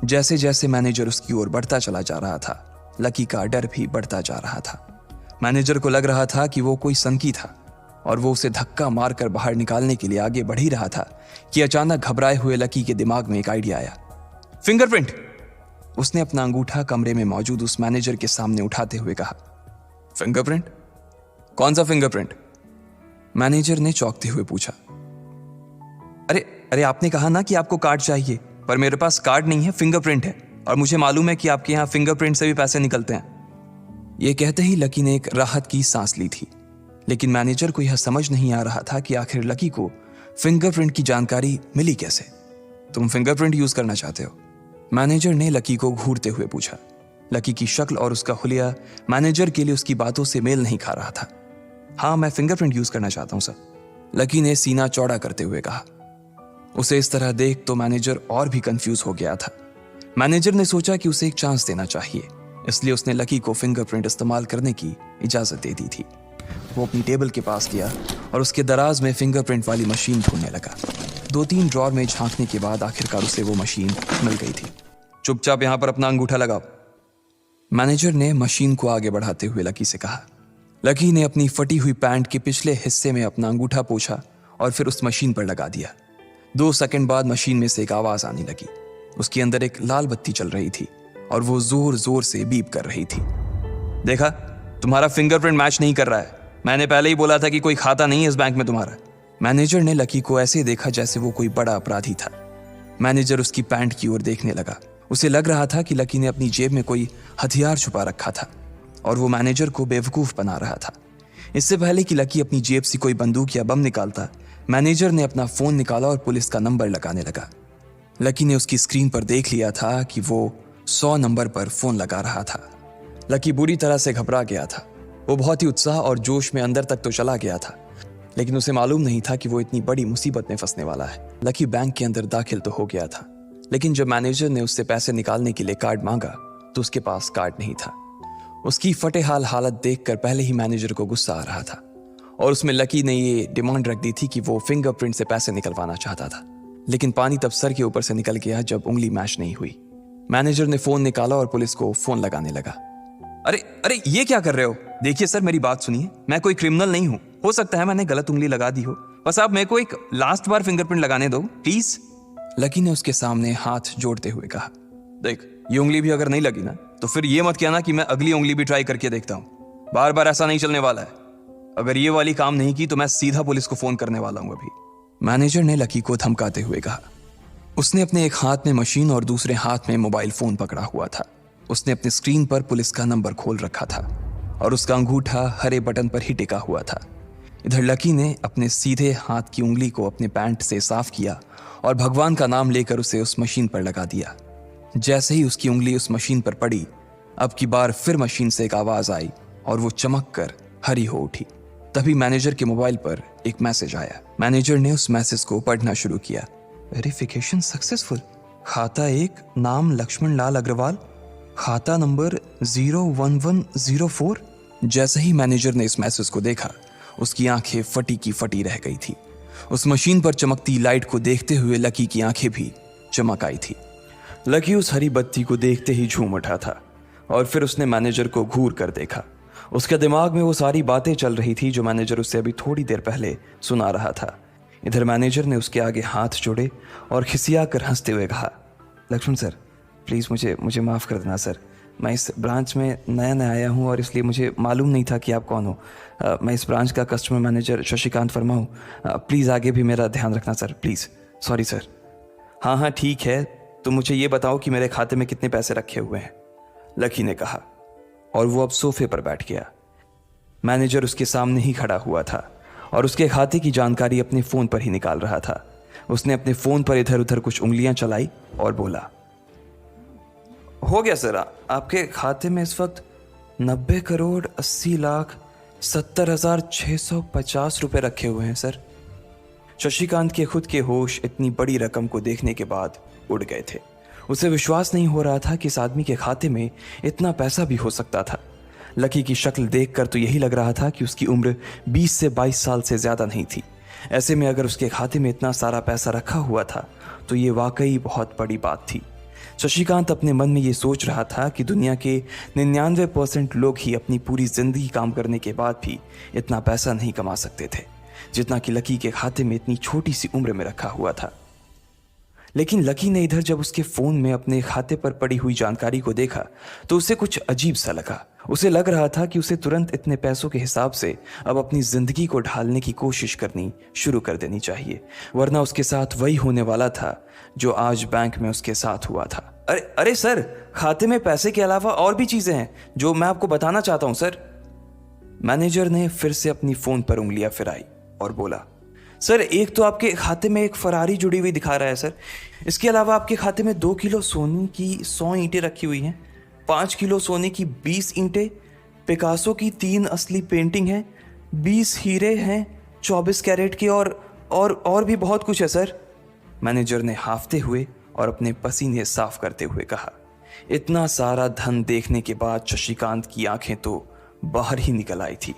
जैसे जैसे मैनेजर उसकी ओर बढ़ता चला जा रहा था, लकी का डर भी बढ़ता जा रहा था। मैनेजर को लग रहा था कि वो कोई संकी था और वो उसे धक्का मारकर बाहर निकालने के लिए आगे बढ़ ही रहा था कि अचानक घबराए हुए लकी के दिमाग में एक आइडिया आया। फिंगरप्रिंट! उसने अपना अंगूठा कमरे में मौजूद उस मैनेजर के सामने उठाते हुए कहा। फिंगरप्रिंट? कौन सा फिंगरप्रिंट? मैनेजर ने चौंकते हुए पूछा। अरे अरे आपने कहा ना कि आपको कार्ड चाहिए, पर मेरे पास कार्ड नहीं है, फिंगरप्रिंट है, और मुझे मालूम है कि आपके यहाँ फिंगरप्रिंट से भी पैसे निकलते हैं। यह कहते ही लकी ने एक राहत की सांस ली थी, लेकिन मैनेजर को यह समझ नहीं आ रहा था कि आखिर लकी को फिंगरप्रिंट की जानकारी मिली कैसे। तुम फिंगरप्रिंट यूज करना चाहते हो? मैनेजर ने लकी को घूरते हुए पूछा। लकी की शक्ल और उसका हुलिया मैनेजर के लिए उसकी बातों से मेल नहीं खा रहा था। हाँ, मैं फिंगरप्रिंट यूज करना चाहता हूं सर, लकी ने सीना चौड़ा करते हुए कहा। उसे इस तरह देख तो मैनेजर और भी कंफ्यूज हो गया था। मैनेजर ने सोचा कि उसे एक चांस देना चाहिए, इसलिए उसने लकी को फिंगरप्रिंट इस्तेमाल करने की इजाजत दे दी थी। वो अपनी टेबल के पास गया और उसके दराज में फिंगरप्रिंट वाली मशीन ढूंढने लगा। 2-3 ड्रॉर में झांकने के बाद आखिरकार उसे वो मशीन मिल गई थी। चुपचाप यहां पर अपना अंगूठा लगाओ, मैनेजर ने मशीन को आगे बढ़ाते हुए लकी से कहा। लकी ने अपनी फटी हुई पैंट के पिछले हिस्से में अपना अंगूठा पोंछा और फिर उस मशीन पर लगा दिया। 2 सेकंड बाद मशीन में से एक आवाज आने लगी। उसके अंदर एक लाल बत्ती चल रही थी और वो जोर जोर से बीप कर रही थी। देखा, तुम्हारा फिंगरप्रिंट मैच नहीं कर रहा है। मैंने पहले ही बोला था कि कोई खाता नहीं है इस बैंक में तुम्हारा। मैनेजर ने लकी को ऐसे देखा जैसे वो कोई बड़ा अपराधी था। मैनेजर उसकी पैंट की ओर देखने लगा। उसे लग रहा था कि लकी ने अपनी जेब में कोई हथियार छुपा रखा था और वो मैनेजर को बेवकूफ बना रहा था। इससे पहले कि लकी अपनी जेब से कोई बंदूक या बम निकालता, मैनेजर ने अपना फोन निकाला और पुलिस का नंबर लगाने लगा। लकी ने उसकी स्क्रीन पर देख लिया था कि वो 100 नंबर पर फोन लगा रहा था। लकी बुरी तरह से घबरा गया था। वो बहुत ही उत्साह और जोश में अंदर तक तो चला गया था, लेकिन उसे मालूम नहीं था कि वो इतनी बड़ी मुसीबत में फंसने वाला है। लकी बैंक के अंदर दाखिल तो हो गया था, लेकिन जब मैनेजर ने उससे पैसे निकालने के लिए कार्ड मांगा तो उसके पास कार्ड नहीं था। उसकी फटेहाल हालत देखकर पहले ही मैनेजर को गुस्सा आ रहा था और उसमें लकी ने ये डिमांड रख दी थी कि वो फिंगरप्रिंट से पैसे निकलवाना चाहता था। लेकिन पानी तब सर के ऊपर से निकल गया जब उंगली मैच नहीं हुई। मैनेजर ने फोन निकाला और पुलिस को फोन लगाने लगा। अरे अरे ये क्या कर रहे हो? देखिए सर, मेरी बात सुनिए, मैं कोई क्रिमिनल नहीं हूं। हो सकता है मैंने गलत उंगली लगा दी हो, बस आप मेरे को एक लास्ट बार फिंगरप्रिंट लगाने दो प्लीज। लकी ने उसके सामने हाथ जोड़ते हुए कहा। देख, ये उंगली भी अगर नहीं लगी ना तो फिर ये मत कहना कि मैं अगली उंगली भी ट्राई करके देखता हूं। बार बार ऐसा नहीं चलने वाला है। अगर ये वाली काम नहीं की तो मैं सीधा पुलिस को फोन करने वाला हूं अभी, मैनेजर ने लकी को धमकाते हुए कहा। उसने अपने एक हाथ में मशीन और दूसरे हाथ में मोबाइल फोन पकड़ा हुआ था। उसने अपनी स्क्रीन पर पुलिस का नंबर खोल रखा था और उसका अंगूठा हरे बटन पर ही टिका हुआ था। इधर लकी ने अपने सीधे हाथ की उंगली को अपने पैंट से साफ किया और भगवान का नाम लेकर उसे उस मशीन पर लगा दिया। जैसे ही उसकी उंगली उस मशीन पर पड़ी, अब की बार फिर मशीन से एक आवाज आई और वो चमक कर हरी हो उठी। तभी मैनेजर के मोबाइल पर एक मैसेज आया। मैनेजर ने उस मैसेज को पढ़ना शुरू किया। Verification successful. खाता 1, नाम लक्ष्मण लाल अग्रवाल, खाता नंबर 01104। जैसे ही मैनेजर ने इस मैसेज को देखा, उसकी आंखें फटी की फटी रह गई थी। उस मशीन पर चमकती लाइट को देखते हुए लकी की आंखें भी चमक आई थी। लकी उस हरी बत्ती को देखते ही झूम उठा था और फिर उसने मैनेजर को घूर कर देखा। उसके दिमाग में वो सारी बातें चल रही थी जो मैनेजर उससे अभी थोड़ी देर पहले सुना रहा था। इधर मैनेजर ने उसके आगे हाथ जोड़े और खिसिया कर हंसते हुए कहा, लक्ष्मण सर प्लीज़ मुझे मुझे माफ़ कर देना सर। मैं इस ब्रांच में नया नया आया हूँ और इसलिए मुझे मालूम नहीं था कि आप कौन हो। मैं इस ब्रांच का कस्टमर मैनेजर शशिकांत वर्मा हूँ। प्लीज़ आगे भी मेरा ध्यान रखना सर, प्लीज़। Sorry sir. हाँ हाँ ठीक है, तो मुझे ये बताओ कि मेरे खाते में कितने पैसे रखे हुए हैं, लकी ने कहा। और वो अब सोफे पर बैठ गया। मैनेजर उसके सामने ही खड़ा हुआ था और उसके खाते की जानकारी अपने फ़ोन पर ही निकाल रहा था। उसने अपने फ़ोन पर इधर उधर कुछ उंगलियां चलाई और बोला, हो गया सर, आपके खाते में इस वक्त 90,80,70,650 रुपए रखे हुए हैं सर। शशिकांत के खुद के होश इतनी बड़ी रकम को देखने के बाद उड़ गए थे। उसे विश्वास नहीं हो रहा था कि इस आदमी के खाते में इतना पैसा भी हो सकता था। लकी की शक्ल देखकर तो यही लग रहा था कि उसकी उम्र 20 से 22 साल से ज्यादा नहीं थी। ऐसे में अगर उसके खाते में इतना सारा पैसा रखा हुआ था तो ये वाकई बहुत बड़ी बात थी। शशिकांत अपने मन में ये सोच रहा था कि दुनिया के 99% लोग ही अपनी पूरी जिंदगी काम करने के बाद भी इतना पैसा नहीं कमा सकते थे जितना कि लकी के खाते में इतनी छोटी सी उम्र में रखा हुआ था। लेकिन लकी ने इधर जब उसके फोन में अपने खाते पर पड़ी हुई जानकारी को देखा तो उसे कुछ अजीब सा लगा। उसे लग रहा था कि उसे तुरंत इतने पैसों के हिसाब से अब अपनी जिंदगी को ढालने की कोशिश करनी शुरू कर देनी चाहिए, वरना उसके साथ वही होने वाला था जो आज बैंक में उसके साथ हुआ था। अरे अरे सर, खाते में पैसे के अलावा और भी चीजें हैं जो मैं आपको बताना चाहता हूं सर। मैनेजर ने फिर से अपनी फोन पर उंगलियां फिराई और बोला, सर एक तो आपके खाते में एक फरारी जुड़ी हुई दिखा रहा है सर। इसके अलावा आपके खाते में 2 किलो सोने की 100 ईंटें रखी हुई हैं, 5 किलो सोने की 20 ईंटें, पिकासो की 3 असली पेंटिंग हैं, 20 हीरे हैं 24 कैरेट के और भी बहुत कुछ है सर। मैनेजर ने हाफते हुए और अपने पसीने साफ करते हुए कहा। इतना सारा धन देखने के बाद शशिकांत की आंखें तो बाहर ही निकल आई थी।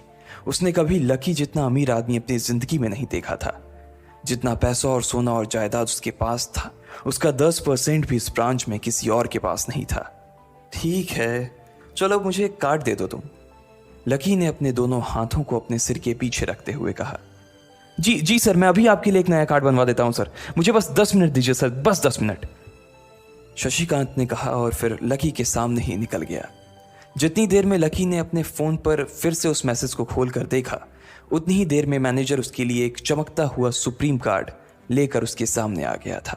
उसने कभी लकी जितना अमीर आदमी अपनी जिंदगी में नहीं देखा था। जितना पैसा और सोना और जायदाद उसके पास था उसका 10% भी इस ब्रांच में किसी और के पास नहीं था। ठीक है, चलो मुझे एक कार्ड दे दो तुम, लकी ने अपने दोनों हाथों को अपने सिर के पीछे रखते हुए कहा। जी सर, मैं अभी आपके लिए एक नया कार्ड बनवा देता हूं सर, मुझे बस 10 मिनट दीजिए सर, बस 10 मिनट, शशिकांत ने कहा और फिर लकी के सामने ही निकल गया। जितनी देर में लकी ने अपने फोन पर फिर से उस मैसेज को खोलकर देखा उतनी ही देर में मैनेजर उसके लिए एक चमकता हुआ सुप्रीम कार्ड लेकर उसके सामने आ गया था।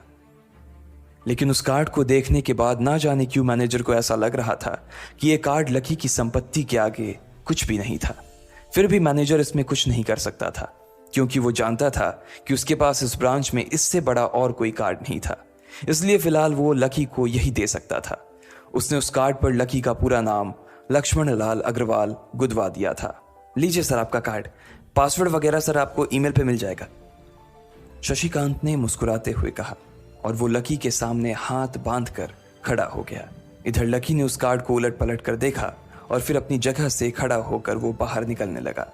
लेकिन उस कार्ड को देखने के बाद ना जाने क्यों मैनेजर को ऐसा लग रहा था कि यह कार्ड लकी की संपत्ति के आगे कुछ भी नहीं था। फिर भी मैनेजर इसमें कुछ नहीं कर सकता था क्योंकि वो जानता था कि उसके पास इस ब्रांच में इससे बड़ा और कोई कार्ड नहीं था। इसलिए फिलहाल वो लकी को यही दे सकता था। उसने उस कार्ड पर लकी का पूरा नाम लक्ष्मण लाल अग्रवाल गुदवा दिया था। लीजिए सर आपका कार्ड, पासवर्ड वगैरह सर आपको ईमेल पे मिल जाएगा, शशिकांत ने मुस्कुराते हुए कहा और वो लकी के सामने हाथ बांधकर खड़ा हो गया। इधर लकी ने उस कार्ड को उलट पलट कर देखा और फिर अपनी जगह से खड़ा होकर वो बाहर निकलने लगा।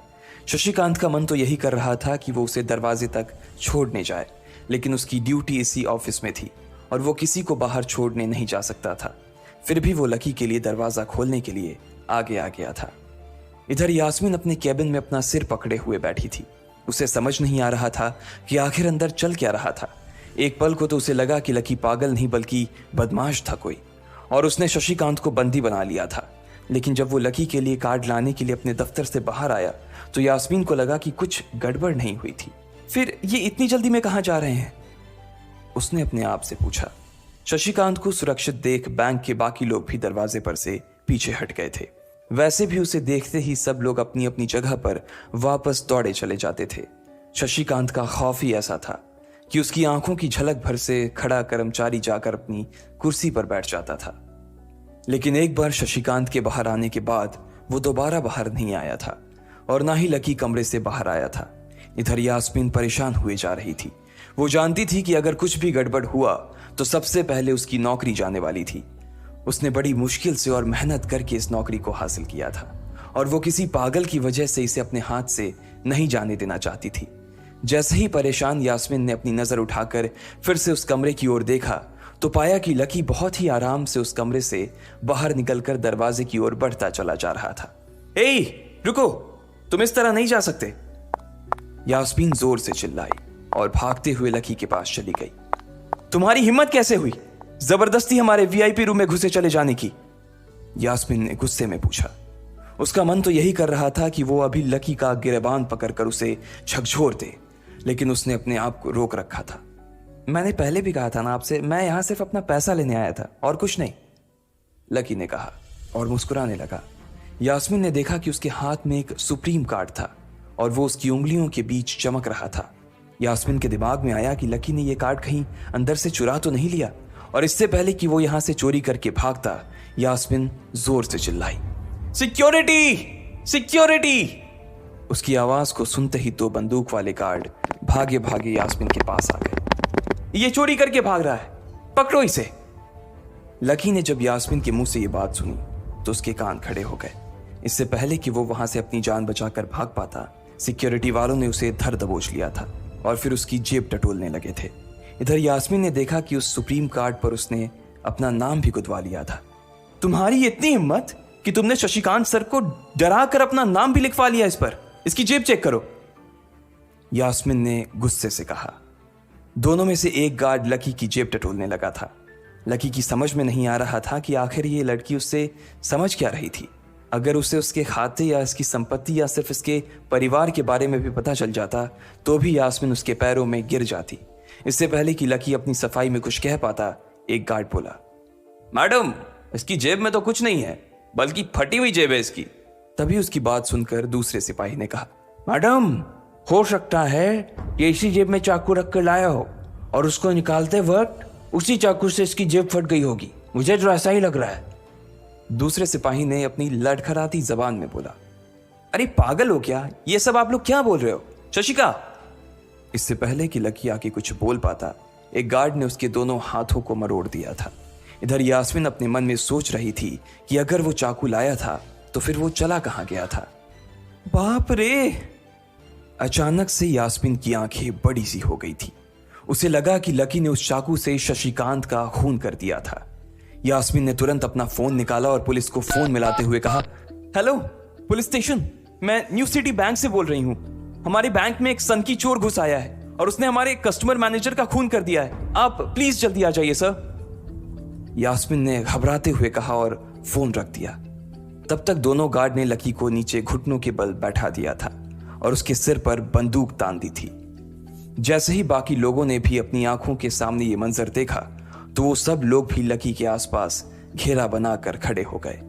शशिकांत का मन तो यही कर रहा था कि वो उसे दरवाजे तक छोड़ने जाए, लेकिन उसकी ड्यूटी इसी ऑफिस में थी और वो किसी को बाहर छोड़ने नहीं जा सकता था। फिर भी वो लकी के लिए दरवाजा खोलने के लिए आगे आ गया था। इधर यास्मीन अपने कैबिन में अपना सिर पकड़े हुए बैठी थी। उसे समझ नहीं आ रहा था कि आखिर अंदर चल क्या रहा था। एक पल को तो उसे लगा कि लकी पागल नहीं बल्कि बदमाश था कोई और उसने शशिकांत को बंदी बना लिया था। लेकिन जब वो लकी के लिए कार्ड लाने के लिए अपने दफ्तर से बाहर आया तो यास्मीन को लगा कि कुछ गड़बड़ नहीं हुई थी। फिर ये इतनी जल्दी में कहाँ जा रहे हैं, उसने अपने आप से पूछा। शशिकांत को सुरक्षित देख बैंक के बाकी लोग भी दरवाजे पर से पीछे हट गए थे। वैसे भी उसे देखते ही सब लोग अपनी अपनी जगह पर वापस दौड़े चले जाते थे। शशिकांत का खौफ ही ऐसा था कि उसकी आंखों की झलक भर से खड़ा कर्मचारी जाकर अपनी कुर्सी पर बैठ जाता था। लेकिन एक बार शशिकांत के बाहर आने के बाद वो दोबारा बाहर नहीं आया था और ना ही लकी कमरे से बाहर आया था। इधर यास्मीन परेशान हुए जा रही थी। वो जानती थी कि अगर कुछ भी गड़बड़ हुआ तो सबसे पहले उसकी नौकरी जाने वाली थी। उसने बड़ी मुश्किल से और मेहनत करके इस नौकरी को हासिल किया था और वो किसी पागल की वजह से इसे अपने हाथ से नहीं जाने देना चाहती थी। जैसे ही परेशान यास्मीन ने अपनी नजर उठाकर फिर से उस कमरे की ओर देखा तो पाया कि लकी बहुत ही आराम से उस कमरे से बाहर निकलकर दरवाजे की ओर बढ़ता चला जा रहा था। रुको, तुम इस तरह नहीं जा सकते, यास्मीन जोर से चिल्लाई और भागते हुए लकी के पास चली गई। तुम्हारी हिम्मत कैसे हुई जबरदस्ती हमारे वीआईपी रूम में घुसे चले जाने की? यास्मीन ने गुस्से में पूछा। उसका मन तो यही कर रहा था कि वो अभी लकी का गिरेबान पकड़कर उसे झकझोर दे, लेकिन उसने अपने आप को रोक रखा था। मैंने पहले भी कहा था ना आपसे, मैं यहां सिर्फ अपना पैसा लेने आया था और कुछ नहीं, लकी ने कहा और मुस्कुराने लगा। यास्मीन ने देखा कि उसके हाथ में एक सुप्रीम कार्ड था और वो उसकी उंगलियों के बीच चमक रहा था। यास्मीन के दिमाग में आया कि लकी ने यह कार्ड कहीं अंदर से चुरा तो नहीं लिया, और इससे पहले कि वो यहां से चोरी करके भागता, यास्मीन जोर से चिल्लाई, सिक्योरिटी सिक्योरिटी। उसकी आवाज को सुनते ही दो बंदूक वाले गार्ड भागे भागे यास्मीन के पास आ गए। ये चोरी करके भाग रहा है, पकड़ो इसे। लकी ने जब यास्मीन के मुंह से ये बात सुनी तो उसके कान खड़े हो गए। इससे पहले कि वो वहां से अपनी जान बचाकर भाग पाता, सिक्योरिटी वालों ने उसे धर दबोच लिया था और फिर उसकी जेब टटोलने लगे थे। इधर यास्मीन ने देखा कि उस सुप्रीम कार्ड पर उसने अपना नाम भी गुदवा लिया था। तुम्हारी इतनी हिम्मत कि तुमने शशिकांत सर को डरा कर अपना नाम भी लिखवा लिया इस पर, इसकी जेब चेक करो, यास्मीन ने गुस्से से कहा। दोनों में से एक गार्ड लकी की जेब टटोलने लगा था। लकी की समझ में नहीं आ रहा था कि आखिर ये लड़की उससे समझ क्या रही थी। अगर उसे उसके खाते या इसकी संपत्ति या सिर्फ इसके परिवार के बारे में भी पता चल जाता तो भी यास्मीन उसके पैरों में गिर जाती। इससे पहले कि लकी अपनी सफाई में कुछ कह पाता, एक गार्ड बोला, मैडम इसकी जेब में तो कुछ नहीं है, बल्कि फटी हुई जेब है इसकी। तभी उसकी बात सुनकर दूसरे सिपाही ने कहा, मैडम हो सकता है ये इसी जेब में चाकू रख कर लाया हो और उसको निकालते वक्त उसी चाकू से इसकी जेब फट गई होगी, मुझे तो ऐसा ही लग रहा है। दूसरे सिपाही ने अपनी लड़खड़ाती जबान में बोला, अरे पागल हो क्या, ये सब आप लोग क्या बोल रहे हो? शशिका। इससे पहले कि लकी आके कुछ बोल पाता, एक गार्ड ने उसके दोनों हाथों को मरोड़ दिया था। इधर यास्मीन अपने मन में सोच रही थी कि अगर वो चाकू लाया था तो फिर वो चला कहां गया था। बाप रे! अचानक से यास्मीन की आंखें बड़ी सी हो गई थी। उसे लगा कि लकी ने उस चाकू से शशिकांत का खून कर दिया था। यास्मीन ने तुरंत अपना फोन निकाला और पुलिस को फोन मिलाते हुए कहा, हेलो पुलिस स्टेशन, मैं न्यू सिटी बैंक से बोल रही हूँ। हमारे बैंक में एक सनकी चोर घुस आया है और उसने हमारे कस्टमर मैनेजर का खून कर दिया है, आप प्लीज जल्दी आ जाइए सर। यास्मीन ने घबराते हुए कहा और फोन रख दिया। तब तक दोनों गार्ड ने लकी को नीचे घुटनों के बल बैठा दिया था और उसके सिर पर बंदूक तान दी थी। जैसे ही बाकी लोगों ने भी अपनी आंखों के सामने ये मंजर देखा तो वो सब लोग भी लकी के आसपास घेरा बनाकर खड़े हो गए।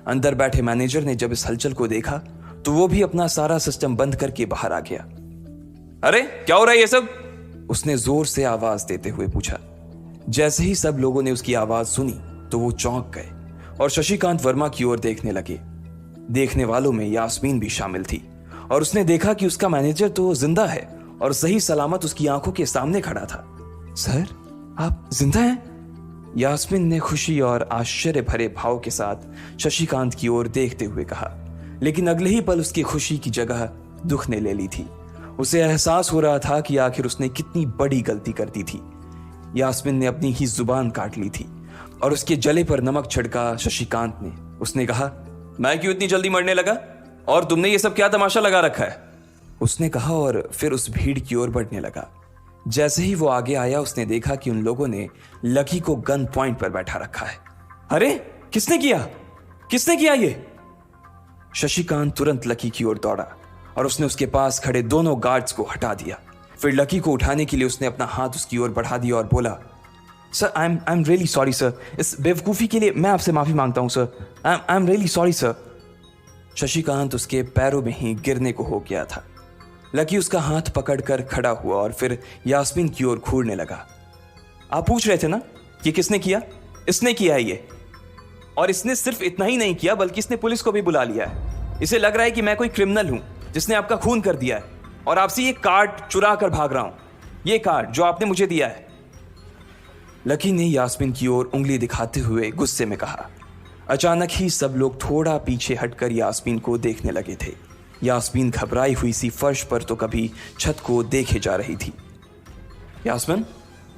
अंदर बैठे मैनेजर ने जब इस हलचल को देखा तो वो भी अपना सारा सिस्टम बंद करके बाहर आ गया। अरे क्या हो रहा है ये सब? उसने जोर से आवाज देते हुए पूछा। जैसे ही सब लोगों ने उसकी आवाज सुनी तो वो चौंक गए और शशिकांत वर्मा की ओर देखने लगे। देखने वालों में यास्मीन भी शामिल थी और उसने देखा कि उसका मैनेजर तो जिंदा है और सही सलामत उसकी आंखों के सामने खड़ा था। सर आप जिंदा हैं? यास्मीन ने खुशी और आश्चर्य भरे भाव के साथ शशिकांत की ओर देखते हुए कहा, लेकिन अगले ही पल उसकी खुशी की जगह दुख ने ले ली थी। उसे एहसास हो रहा था कि आखिर उसने कितनी बड़ी गलती कर दी थी। यास्मीन ने अपनी ही जुबान काट ली थी और उसके जले पर नमक छिड़का शशिकांत ने। उसने कहा, मैं क्यों इतनी जल्दी मरने लगा और तुमने ये सब क्या तमाशा लगा रखा है? उसने कहा और फिर उस भीड़ की ओर बढ़ने लगा। जैसे ही वो आगे आया उसने देखा कि उन लोगों ने लकी को गन पॉइंट पर बैठा रखा है। अरे किसने किया ये? शशिकांत तुरंत लकी की ओर दौड़ा और उसने उसके पास खड़े दोनों गार्ड्स को हटा दिया। फिर लकी को उठाने के लिए उसने अपना हाथ उसकी ओर बढ़ा दिया और बोला, sir I am really sorry sir, इस बेवकूफ़ी के लिए मैं आपसे माफ़ी मांगता हूं sir, I am really sorry sir. Shashikant उसके पैरों में ही गिरने को हो गया था। लकी उसका हाथ पकड़कर खड़ा हुआ और फिर यास्मीन की ओर घूरने लगा। आप पूछ रहे थे ना कि किसने किया? इसने किया है ये, और इसने सिर्फ इतना ही नहीं किया बल्कि इसने पुलिस को भी बुला लिया है। इसे लग रहा है कि मैं कोई क्रिमिनल हूं जिसने आपका खून कर दिया है और आपसे ये कार्ड चुरा कर भाग रहा हूं, ये कार्ड जो आपने मुझे दिया है। लकी ने यास्मीन की ओर उंगली दिखाते हुए गुस्से में कहा। अचानक ही सब लोग थोड़ा पीछे हटकर यास्मीन को देखने लगे थे। यास्मीन घबराई हुई सी फर्श पर तो कभी छत को देखे जा रही थी। यास्मीन,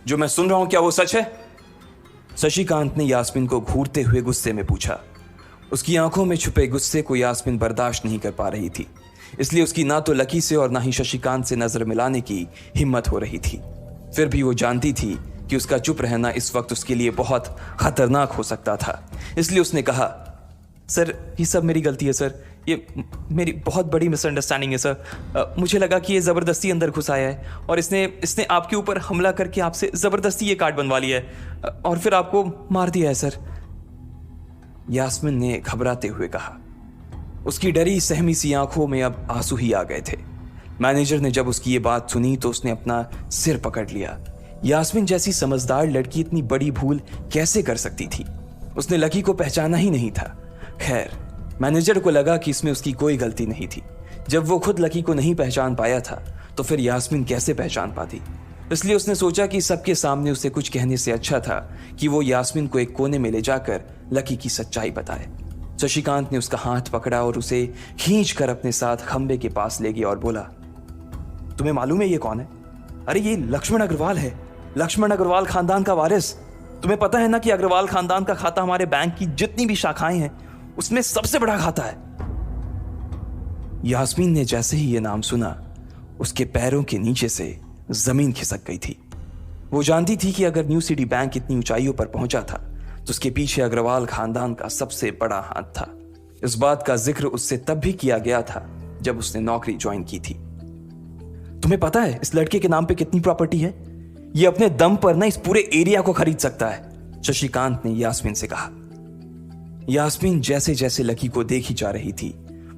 जो मैं सुन रहा हूं क्या वो सच है? शशिकांत ने यास्मीन को घूरते हुए गुस्से में पूछा। उसकी आंखों में छुपे गुस्से को यास्मीन बर्दाश्त नहीं कर पा रही थी। इसलिए उसकी ना तो लकी से और ना ही शशिकांत से नजर मिलाने की हिम्मत हो रही थी। फिर भी वो जानती थी कि उसका चुप रहना इस वक्त उसके लिए बहुत खतरनाक हो सकता था। इसलिए उसने कहा, सर ये सब मेरी गलती है सर, ये मेरी बहुत बड़ी मिसअंडरस्टैंडिंग है सर। मुझे लगा कि ये ज़बरदस्ती अंदर घुस आया है और इसने आपके ऊपर हमला करके आपसे ज़बरदस्ती ये कार्ड बनवा लिया है और फिर आपको मार दिया है सर। यास्मीन ने घबराते हुए कहा। उसकी डरी सहमी सी आंखों में अब आंसू ही आ गए थे। मैनेजर ने जब उसकी ये बात सुनी तो उसने अपना सिर पकड़ लिया। यास्मीन जैसी समझदार लड़की इतनी बड़ी भूल कैसे कर सकती थी? उसने लकी को पहचाना ही नहीं था। खैर, मैनेजर को लगा कि इसमें उसकी कोई गलती नहीं थी। जब वो खुद लकी को नहीं पहचान पाया था तो फिर यास्मीन कैसे पहचान पाती? इसलिए उसने सोचा कि सबके सामने उसे कुछ कहने से अच्छा था कि वो यास्मीन को एक कोने में ले जाकर लकी की सच्चाई बताए। शशिकांत ने उसका हाथ पकड़ा और उसे खींच कर अपने साथ खंबे के पास ले गया और बोला, तुम्हें मालूम है ये कौन है? अरे ये लक्ष्मण अग्रवाल है, लक्ष्मण अग्रवाल खानदान का वारिस। तुम्हें पता है ना कि अग्रवाल खानदान का खाता हमारे बैंक की जितनी भी शाखाएं हैं उसमें सबसे बड़ा खाता है। यास्मीन ने जैसे ही ये नाम सुना उसके पैरों के नीचे से जमीन खिसक गई थी। वो जानती थी कि अगर न्यू सिटी बैंक इतनी ऊंचाइयों पर पहुंचा था तो उसके पीछे अग्रवाल खानदान का सबसे बड़ा हाथ था। इस बात का जिक्र उससे तब भी किया गया था जब उसने नौकरी ज्वाइन की थी। तुम्हें पता है इस लड़के के नाम पे कितनी प्रॉपर्टी है? ये अपने दम पर ना इस पूरे एरिया को खरीद सकता है, शशिकांत ने यास्मीन से कहा। यास्मीन जैसे जैसे लकी को देखी जा रही थी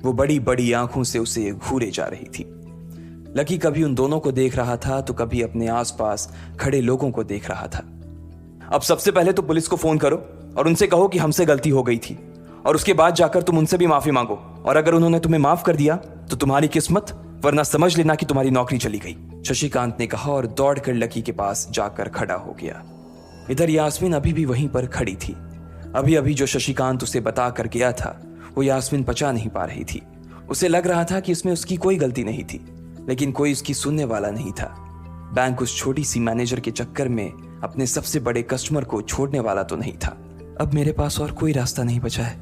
वो बड़ी बड़ी आंखों से उसे घूरे जा रही थी। लकी कभी उन दोनों को देख रहा था तो कभी अपने आसपास खड़े लोगों को देख रहा था। अब सबसे पहले तो पुलिस को फोन करो और उनसे कहो कि हमसे गलती हो गई थी और उसके बाद जाकर तुम उनसे भी माफी मांगो और अगर उन्होंने तुम्हें माफ कर दिया तो तुम्हारी किस्मत, वरना समझ लेना कि तुम्हारी नौकरी चली गई, शशिकांत ने कहा और दौड़कर लकी के पास जाकर खड़ा हो गया। इधर यास्मीन अभी भी वहीं पर खड़ी थी। अभी अभी जो शशिकांत उसे बता कर गया था वो यास्मीन पचा नहीं पा रही थी। उसे लग रहा था कि इसमें उसकी कोई गलती नहीं थी, लेकिन कोई उसकी सुनने वाला नहीं था। बैंक उस छोटी सी मैनेजर के चक्कर में अपने सबसे बड़े कस्टमर को छोड़ने वाला तो नहीं था। अब मेरे पास और कोई रास्ता नहीं बचा है,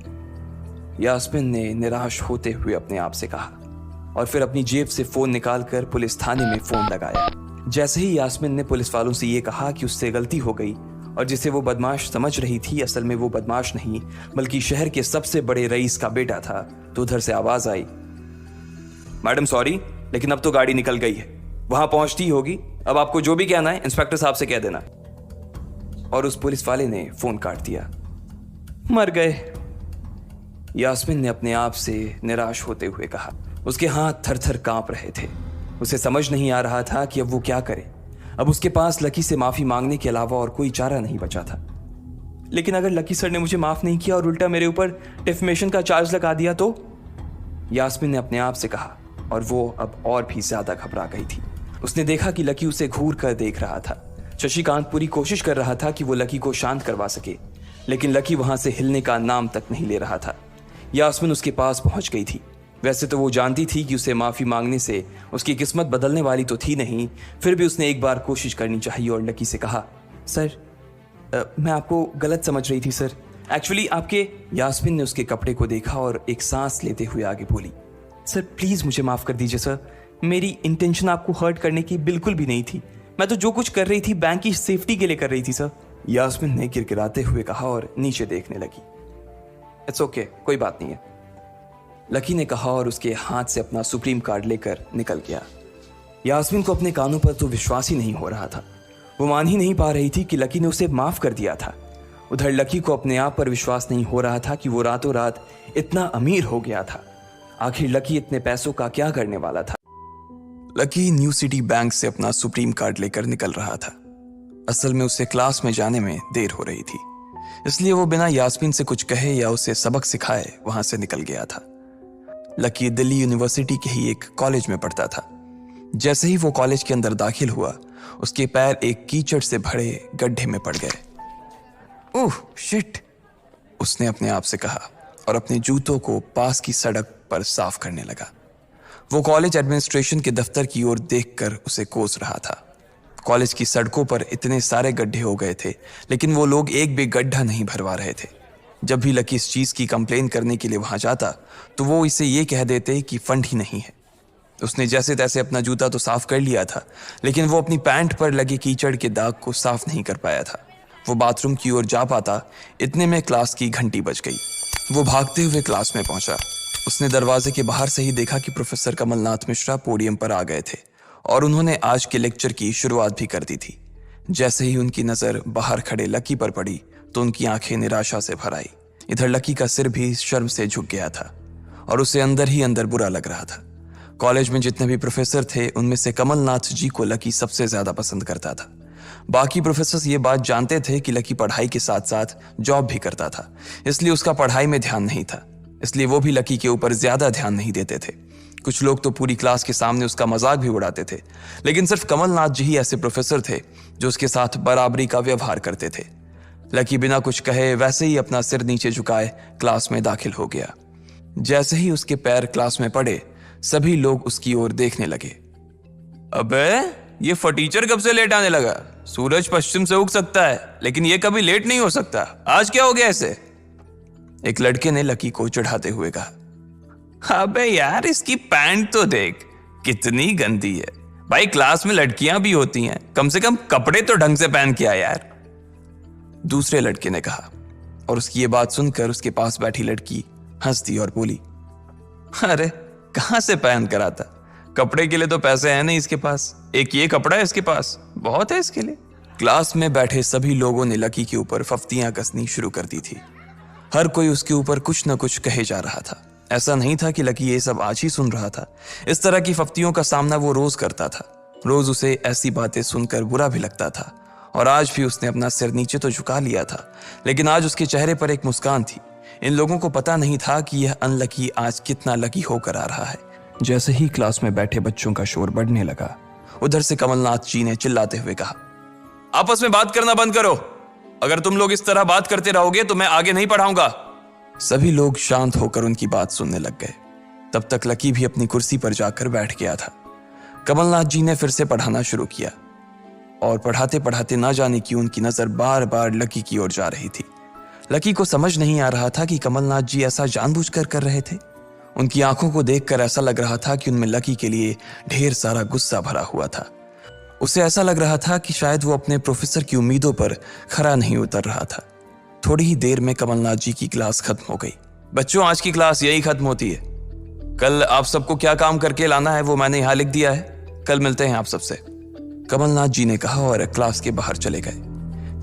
यास्मीन ने निराश होते हुए अपने आप से कहा और फिर अपनी जेब से फोन निकालकर पुलिस थाने में फोन लगाया। जैसे ही यास्मीन ने पुलिस वालों से ये कहा कि उससे गलती हो गई और जिसे वो बदमाश समझ रही थी असल में वो बदमाश नहीं बल्कि शहर के सबसे बड़े रईस का बेटा था, तो उधर से आवाज आई, मैडम सॉरी लेकिन अब तो गाड़ी निकल गई है, वहां पहुंचती होगी, अब आपको जो भी कहना है इंस्पेक्टर साहब से कह देना। और उस पुलिस वाले ने फोन काट दिया। मर गए, यास्मीन ने अपने आप से निराश होते हुए कहा। उसके हाथ थर थर कांप रहे थे। उसे समझ नहीं आ रहा था कि अब वो क्या करे। अब उसके पास लकी से माफी मांगने के अलावा और कोई चारा नहीं बचा था। लेकिन अगर लकी सर ने मुझे माफ नहीं किया और उल्टा मेरे ऊपर डिफेमेशन का चार्ज लगा दिया तो, यास्मीन ने अपने आप से कहा और वो अब और भी ज्यादा घबरा गई थी। उसने देखा कि लकी उसे घूर कर देख रहा था। शशिकांत पूरी कोशिश कर रहा था कि वो लकी को शांत करवा सके, लेकिन लकी वहां से हिलने का नाम तक नहीं ले रहा था। यास्मीन उसके पास पहुंच गई थी। वैसे तो वो जानती थी कि उसे माफी मांगने से उसकी किस्मत बदलने वाली तो थी नहीं, फिर भी उसने एक बार कोशिश करनी चाहिए और लकी से कहा, सर मैं आपको गलत समझ रही थी सर, एक्चुअली आपके। यास्मीन ने उसके कपड़े को देखा और एक सांस लेते हुए आगे बोली, सर प्लीज मुझे माफ कर दीजिए सर, मेरी इंटेंशन आपको हर्ट करने की बिल्कुल भी नहीं थी, मैं तो जो कुछ कर रही थी बैंक की सेफ्टी के लिए कर रही थी सर। यास्मीन ने गिड़गिड़ाते हुए कहा और नीचे देखने लगी। इट्स ओके, कोई बात नहीं है, लकी ने कहा और उसके हाथ से अपना सुप्रीम कार्ड लेकर निकल गया। यास्मीन को अपने कानों पर तो विश्वास ही नहीं हो रहा था। वो मान ही नहीं पा रही थी कि लकी ने उसे माफ कर दिया था। उधर लकी को अपने आप पर विश्वास नहीं हो रहा था कि वो रातों रात इतना अमीर हो गया था। आखिर लकी इतने पैसों का क्या करने वाला था? लकी न्यू सिटी बैंक से अपना सुप्रीम कार्ड लेकर निकल रहा था। असल में उसे क्लास में जाने में देर हो रही थी, इसलिए वो बिना यास्मीन से कुछ कहे या उसे सबक सिखाए वहां से निकल गया था। लकी दिल्ली यूनिवर्सिटी के ही एक कॉलेज में पढ़ता था। जैसे ही वो कॉलेज के अंदर दाखिल हुआ उसके पैर एक कीचड़ से भरे गड्ढे में पड़ गए। ओह शिट, उसने अपने आप से कहा और अपने जूतों को पास की सड़क पर साफ करने लगा। वो कॉलेज एडमिनिस्ट्रेशन के दफ्तर की ओर देखकर उसे कोस रहा था। कॉलेज की सड़कों पर इतने सारे गड्ढे हो गए थे, लेकिन वो लोग एक भी गड्ढा नहीं भरवा रहे थे। जब भी लकी इस चीज की कंप्लेन करने के लिए वहां जाता तो वो इसे ये कह देते कि फंड ही नहीं है। उसने जैसे तैसे अपना जूता तो साफ कर लिया था, लेकिन वो अपनी पैंट पर लगे कीचड़ के दाग को साफ नहीं कर पाया था। वो बाथरूम की ओर जा पाता, इतने में क्लास की घंटी बज गई। वो भागते हुए क्लास में पहुंचा। उसने दरवाजे के बाहर से ही देखा कि प्रोफेसर कमलनाथ मिश्रा पोडियम पर आ गए थे और उन्होंने आज के लेक्चर की शुरुआत भी कर दी थी। जैसे ही उनकी नजर बाहर खड़े लकी पर पड़ी तो उनकी आंखें निराशा से भर आई। इधर लकी का सिर भी शर्म से झुक गया था और उसे अंदर ही अंदर बुरा लग रहा था। कॉलेज में जितने भी प्रोफेसर थे उनमें से कमलनाथ जी को लकी सबसे ज्यादा पसंद करता था। बाकी प्रोफेसर ये बात जानते थे कि लकी पढ़ाई के साथ साथ जॉब भी करता था, इसलिए उसका पढ़ाई में ध्यान नहीं था, इसलिए वो भी लकी के ऊपर ज्यादा ध्यान नहीं देते थे। कुछ लोग तो पूरी क्लास के सामने उसका मजाक भी उड़ाते थे, लेकिन सिर्फ कमलनाथ जी ही ऐसे प्रोफेसर थे जो उसके साथ बराबरी का व्यवहार करते थे। लकी बिना कुछ कहे वैसे ही अपना सिर नीचे झुकाए क्लास में दाखिल हो गया। जैसे ही उसके पैर क्लास में पड़े सभी लोग उसकी ओर देखने लगे। अबे ये फटीचर कब से लेट आने लगा? सूरज पश्चिम से उग सकता है लेकिन ये कभी लेट नहीं हो सकता। आज क्या हो गया इसे? एक लड़के ने लकी को चिढ़ाते हुए कहा। अबे यार इसकी पैंट तो देख कितनी गंदी है। भाई क्लास में लड़कियां भी होती हैं, कम से कम कपड़े तो ढंग से पहन के आ यार। दूसरे लड़के ने कहा और उसकी ये बात सुनकर उसके पास बैठी लड़की हंस दी और बोली, अरे कहां से पहन कर आता? कपड़े के लिए तो पैसे हैं नहीं इसके पास, एक ये कपड़ा है इसके पास, बहुत है इसके लिए। क्लास में बैठे सभी लोगों ने लकी के ऊपर फफ्तियां कसनी शुरू कर दी थी। हर कोई उसके ऊपर कुछ न कुछ कहे जा रहा था। ऐसा नहीं था कि लकी ये सब आज ही सुन रहा था, इस तरह की फफ्तियों का सामना वो रोज करता था। रोज उसे ऐसी बातें सुनकर बुरा भी लगता था और आज भी उसने अपना सिर नीचे तो झुका लिया था, लेकिन आज उसके चेहरे पर एक मुस्कान थी। इन लोगों को पता नहीं था कि यह अनलकी आज कितना लकी होकर आ रहा है। जैसे ही क्लास में बैठे बच्चों का शोर बढ़ने लगा, उधर से कमलनाथ जी ने चिल्लाते हुए कहा, आपस में बात करना बंद करो। अगर तुम लोग इस तरह बात करते रहोगे तो मैं आगे नहीं पढ़ाऊंगा। सभी लोग शांत होकर उनकी बात सुनने लग गए। तब तक लकी भी अपनी कुर्सी पर जाकर बैठ गया था। कमलनाथ जी ने फिर से पढ़ाना शुरू किया और पढ़ाते पढ़ाते ना जाने क्यों उनकी नजर बार बार लकी की ओर जा रही थी। लकी को समझ नहीं आ रहा था कि कमलनाथ जी ऐसा जानबूझकर कर रहे थे। उनकी आंखों को देखकर ऐसा लग रहा था कि उनमें लकी के लिए ढेर सारा गुस्सा भरा हुआ था। उसे ऐसा लग रहा था कि शायद वो अपने प्रोफेसर की उम्मीदों पर खरा नहीं उतर रहा था। थोड़ी ही देर में कमलनाथ जी की क्लास खत्म हो गई। बच्चों आज की क्लास यही खत्म होती है। कल आप सबको क्या काम करके लाना है वो मैंने यहाँ लिख दिया है। कल मिलते हैं आप सबसे, कमलनाथ जी ने कहा और क्लास के बाहर चले गए।